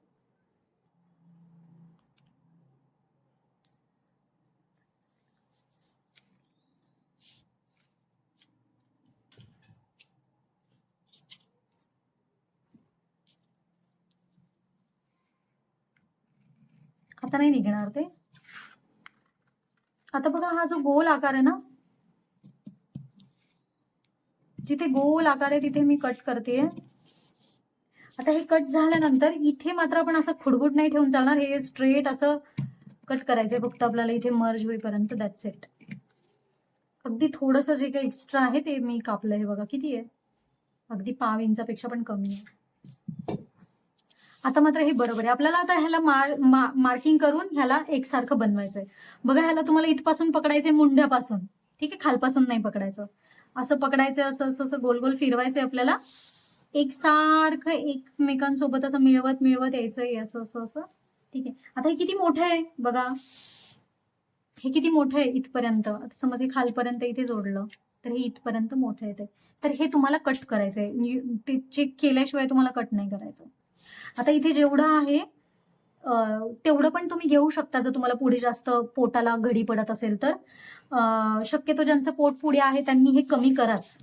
आता नाही निघणार ते. आता बघा हा जो गोल आकार आहे ना, जिथे गोल आकार आहे तिथे मी कट करते. आता हे कट झाल्यानंतर इथे मात्र आपण असं खुडबुड नाही ठेवून चालणार, हे स्ट्रेट असं कट करायचंय फक्त आपल्याला इथे मर्ज होईपर्यंत. That's it. अगदी थोडंसं जे काही एक्स्ट्रा आहे ते मी कापलं. हे बघा किती आहे, अगदी पाव इंचापेक्षा पण कमी आहे. आता मात्र हे बरोबर आहे. आपल्याला आता ह्याला मार्किंग करून ह्याला एकसारखं बनवायचंय. बघा ह्याला तुम्हाला इथपासून पकडायचंय, मुंड्यापासून. ठीक आहे, खालपासून नाही पकडायचं. असं पकडायचं, असं असं असं गोल गोल फिरवायचंय आपल्याला. एकसारखं एकमेकांसोबत असं मिळवत मिळवत यायचंय, असं असं असं. ठीक आहे. आता हे किती मोठं आहे बघा, हे किती मोठं आहे इथपर्यंत. आता समज हे खालपर्यंत इथे जोडलं, तर हे इथपर्यंत मोठं येते. तर हे तुम्हाला कट करायचंय, ते चेक केल्याशिवाय तुम्हाला कट नाही करायचं. आता इथे जेवढं आहे तेवढं पण तुम्ही घेऊ शकता जर तुम्हाला पुढे जास्त पोटाला घडी पडत असेल तर. शक्यतो ज्यांचं पोट पुढे आहे त्यांनी हे कमी कराच,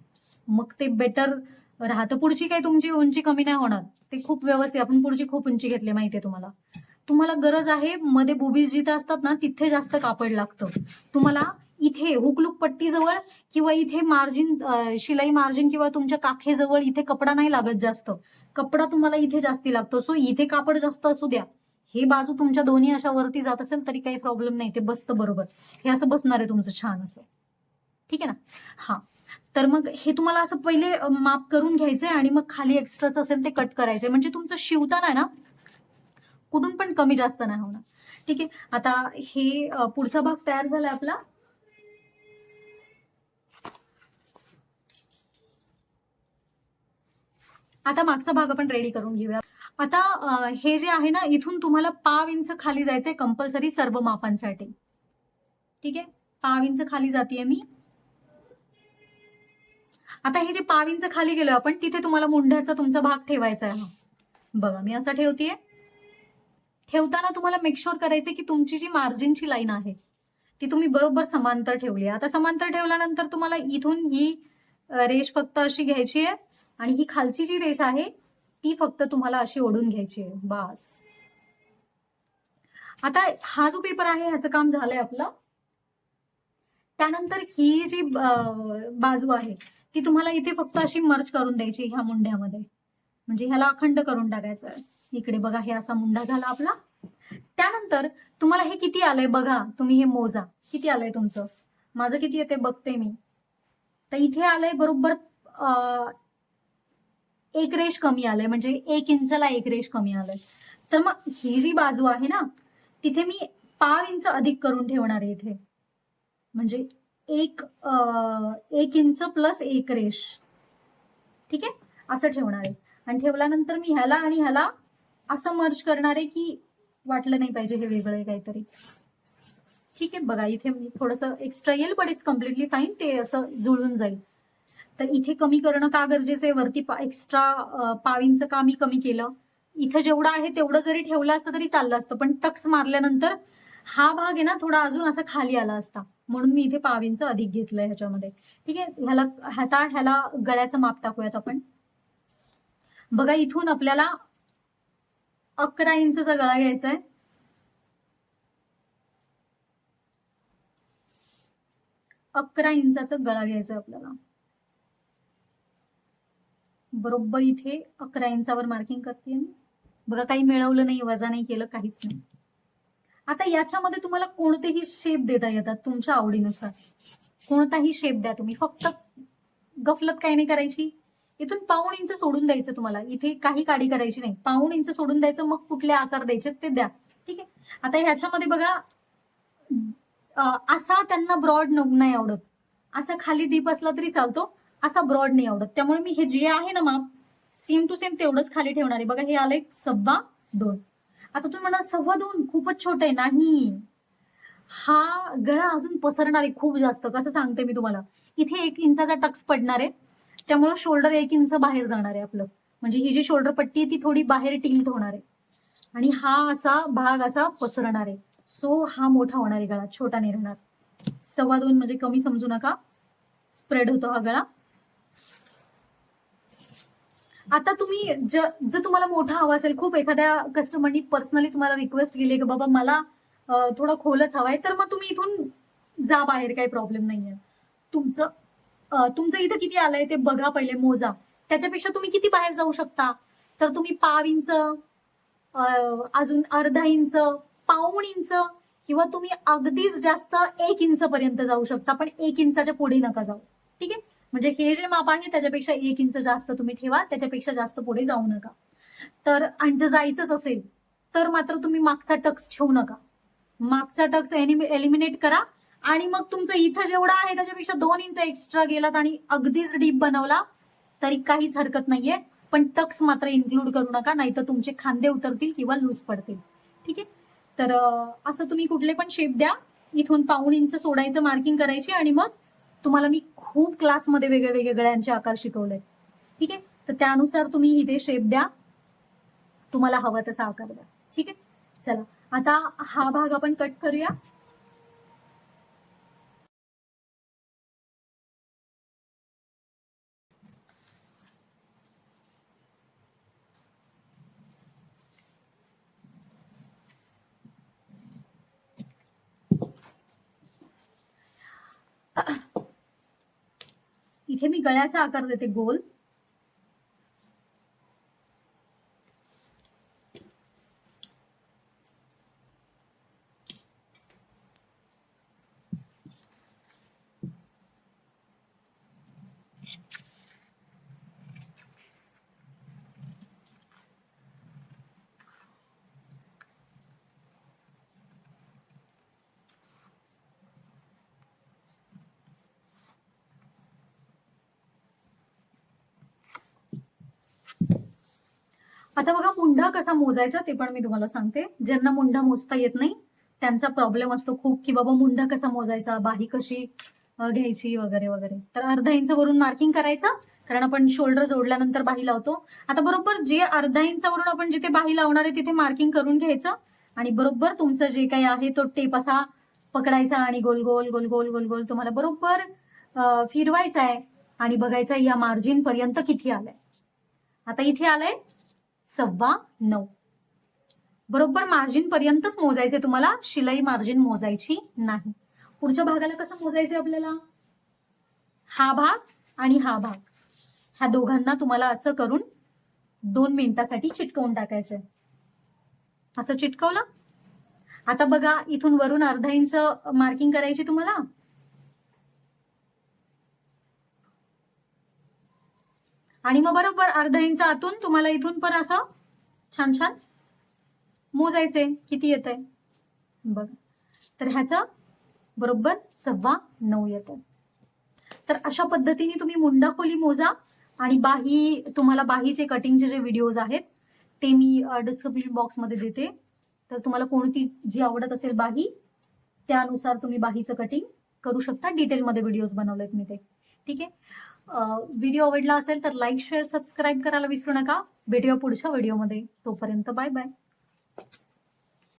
मग ते बेटर राहतं. पुढची काही तुमची उंची कमी नाही होणार, ते खूप व्यवस्थित. आपण पुढची खूप उंची घेतली माहितीये तुम्हाला. तुम्हाला गरज आहे मध्ये बुबीज जिथे असतात ना तिथे जास्त कापड लागतं. तुम्हाला इथे हुकलूक पट्टीजवळ किंवा इथे मार्जिन, शिलाई मार्जिन किंवा तुमच्या काखेजवळ इथे कपडा नाही लागत जास्त. कपडा तुम्हाला इथे जास्ती लागतो. सो इथे कापड जास्त असू द्या. हे बाजू तुमच्या दोन्ही अशा वरती जात असेल तरी काही प्रॉब्लेम नाही, ते बसतं बरोबर. हे असं बसणार आहे तुमचं छान असं. ठीक आहे ना? हा, तर मग हे तुम्हाला असं पहिले माप करून घ्यायचंय आणि मग खाली एक्स्ट्राच असेल ते कट करायचंय, म्हणजे तुमचं शिवताना ना कुठून पण कमी जास्त नाही होणार. ठीक आहे. आता हे पुढचा भाग तयार झालाय आपला. आता मागचा भाग आपण रेडी करून घेऊया. आता हे जे आहे ना, इथून तुम्हाला 1.5 इंच खाली जायचंय कंपल्सरी सर्व मापांसाठी. ठीक आहे, 1.5 इंच खाली जातीये मी. आता हे जे 1.5 इंच खाली गेलो आपण, तिथे तुम्हाला मुंढ्याचा तुमचा भाग ठेवायचा आहे. बघा मी असा ठेवतेय. ठेवताना तुम्हाला मेकश्योर करायचंय की तुमची जी मार्जिनची लाईन आहे ती तुम्ही बरोबर समांतर ठेवली. आता समांतर ठेवल्यानंतर तुम्हाला इथून ही रेष फक्त अशी घ्यायची आहे आणि ही खालची जी रेष आहे ती फक्त तुम्हाला अशी ओढून घ्यायची आहे, बस. आता हा जो पेपर आहे ह्याचं काम झालंय आपलं. त्यानंतर ही जी बाजू आहे ती तुम्हाला इथे फक्त अशी मर्ज करून द्यायची ह्या मुंड्यामध्ये, म्हणजे ह्याला अखंड करून टाकायचं आहे. इकडे बघा, हे असा मुंडा झाला आपला. त्यानंतर तुम्हाला हे किती आलंय बघा, तुम्ही हे मोजा किती आलंय तुमचं. माझं किती येते बघते मी. तर इथे आलंय बरोबर 1 रेष कमी आलंय, म्हणजे 1 इंचला 1 रेष कमी आलंय. तर मग ही जी बाजू आहे ना तिथे मी 1.5 इंच अधिक करून ठेवणार आहे इथे, म्हणजे 1 इंच प्लस 1 रेष. ठीक आहे, असं ठेवणार आहे. आणि ठेवल्यानंतर मी ह्याला आणि ह्याला असं मर्ज करणार आहे की वाटलं नाही पाहिजे हे वेगळं आहे काहीतरी. ठीक आहे, बघा इथे मी थोडंसं एक्स्ट्रा येईल बट इट्स कम्प्लिटली फाईन, ते असं जुळून जाईल. तर इथे कमी करणं का गरजेचं आहे, वरती एक्स्ट्रा 1.5 इंच का मी कमी केलं. इथं जेवढं आहे तेवढं जरी ठेवलं असतं तरी चाललं असतं, पण टक्स मारल्यानंतर हा भाग आहे ना थोडा अजून असा खाली आला असता, म्हणून मी इथे 1.5 इंच अधिक घेतलंय ह्याच्यामध्ये. ठीक आहे, ह्याला गळ्याचं माप टाकूयात आपण. बघा इथून आपल्याला 11 इंचचा गळा घ्यायचा आहे. 11 इंचाचा गळा घ्यायचा आपल्याला. बरोबर इथे 11 इंचावर मार्किंग करते मी. बघा काही मिळवलं नाही, वजा नाही केलं, काहीच नाही. आता याच्यामध्ये तुम्हाला कोणतेही शेप देता येतात तुमच्या आवडीनुसार. कोणताही शेप द्या तुम्ही, फक्त गफलत काही नाही करायची. इथून 1.5 इंच सोडून द्यायचं तुम्हाला, इथे काही काडी करायची नाही. 1.5 इंच सोडून द्यायचं, मग कुठले आकार द्यायचे ते द्या. ठीक आहे. आता ह्याच्यामध्ये बघा असा त्यांना ब्रॉड नाही आवडत, असा खाली डीप असला तरी चालतो, असा ब्रॉड नाही आवडत. त्यामुळे मी हे जे आहे ना माप सेम टू सेम तेवढंच खाली ठेवणार आहे. बघा हे आलंय 2.25. आता तुम्ही म्हणाल 2.25 खूपच छोट आहे. नाही, हा गळा अजून पसरणार आहे खूप जास्त. कसं सांगते मी तुम्हाला, इथे 1 इंचाचा टक्स पडणार आहे, त्यामुळे शोल्डर 1 इंच बाहेर जाणार आहे आपलं, म्हणजे ही जी शोल्डर पट्टी आहे ती थोडी बाहेर टिल्ट होणार आहे आणि हा असा भाग असा पसरणार आहे. सो हा मोठा होणार आहे गळा, छोटा नाही राहणार. 2.25 म्हणजे कमी समजू नका, स्प्रेड होतो हा गळा. आता तुम्ही जर तुम्हाला मोठा हवा असेल, खूप एखाद्या कस्टमरनी पर्सनली तुम्हाला रिक्वेस्ट केली की बाबा मला थोडा खोलच हवाय, तर मग तुम्ही इथून जा बाहेर, काही प्रॉब्लेम नाहीये. तुमचं इथं किती आलंय ते बघा, पहिले मोजा. त्याच्यापेक्षा तुम्ही किती बाहेर जाऊ शकता, तर तुम्ही 1.5 इंच, अजून 1/2 इंच, 1.5 इंच, किंवा तुम्ही अगदीच जास्त 1 इंच पर्यंत जाऊ शकता, पण 1 इंचाच्या पुढे नका जाऊ. ठीक आहे, म्हणजे हे जे माप आहे त्याच्यापेक्षा 1 इंच जास्त तुम्ही ठेवा, त्याच्यापेक्षा जास्त पुढे जाऊ नका. तर आणि जर जायचंच असेल तर मात्र तुम्ही मागचा टक्स ठेवू नका, मागचा टक्स एलिमिनेट करा आणि मग तुमचं इथं जेवढं आहे त्याच्यापेक्षा 2 इंच एक्स्ट्रा गेलात आणि अगदीच डीप बनवला तरी काहीच हरकत नाहीये, पण टक्स मात्र इन्क्लूड करू नका, नाहीतर तुमचे खांदे उतरतील किंवा लूज पडतील. ठीक आहे, तर असं तुम्ही कुठले पण शेप द्या. इथून 1.5 इंच सोडायचं, मार्किंग करायची आणि मग तुम्हाला मी खूप क्लासमध्ये वेगळे वेगळे गळ्यांचे आकार शिकवले. ठीक आहे, तर त्यानुसार तुम्ही इथे शेप द्या, तुम्हाला हवा तसा आकार द्या. ठीक आहे, चला आता हा भाग आपण कट करूया. इथे मी गळ्याचा आकार देते गोल. आता बघा मुंढा कसा मोजायचा ते पण मी तुम्हाला सांगते. ज्यांना मुंढा मोजता येत नाही त्यांचा प्रॉब्लेम असतो खूप, की बाबा मुंढा कसा मोजायचा, बाही कशी घ्यायची वगैरे वगैरे. तर अर्धा इंच वरून मार्किंग करायचं, कारण आपण शोल्डर जोडल्यानंतर बाही लावतो. आता बरोबर जे अर्धा इंचावरून आपण जिथे बाही लावणार आहे तिथे मार्किंग करून घ्यायचं आणि बरोबर तुमचं जे काही आहे तो टेप असा पकडायचा आणि गोल गोल गोल गोल गोल गोल तुम्हाला बरोबर फिरवायचा आहे आणि बघायचा या मार्जिन पर्यंत किती आलंय. आता इथे आलंय 9.25. बरोबर मार्जिन पर्यंतच मोजायचे तुम्हाला, शिलाई मार्जिन मोजायची नाही. पुढच्या भागाला कसं मोजायचंय आपल्याला, हा भाग आणि हा भाग ह्या दोघांना तुम्हाला असं करून 2 मिनिटासाठी चिटकवून टाकायचंय. असं चिटकवलं. आता बघा इथून वरून अर्धा इंच मार्किंग करायची तुम्हाला. आणि मग बरोबर अर्धा इंच आतून तुम्हाला इथून पण असं छान छान मोजायचे किती येत आहे बघ. तर ह्याचं बरोबर 9.25 येत आहे. तर अशा पद्धतीने तुम्ही मुंडा खोली मोजा. आणि बाही, तुम्हाला बाहीचे कटिंगचे जे व्हिडिओज आहेत ते मी डिस्क्रिप्शन बॉक्समध्ये देते. तर तुम्हाला कोणती जी आवडत असेल बाही त्यानुसार तुम्ही बाहीचं कटिंग करू शकता. डिटेलमध्ये व्हिडिओज बनवलेत मी ते. ठीक आहे, व्हिडिओ आवडला असेल तर लाईक शेअर सबस्क्राईब करायला विसरू नका. भेटूया पुढच्या व्हिडिओमध्ये. तोपर्यंत बाय बाय.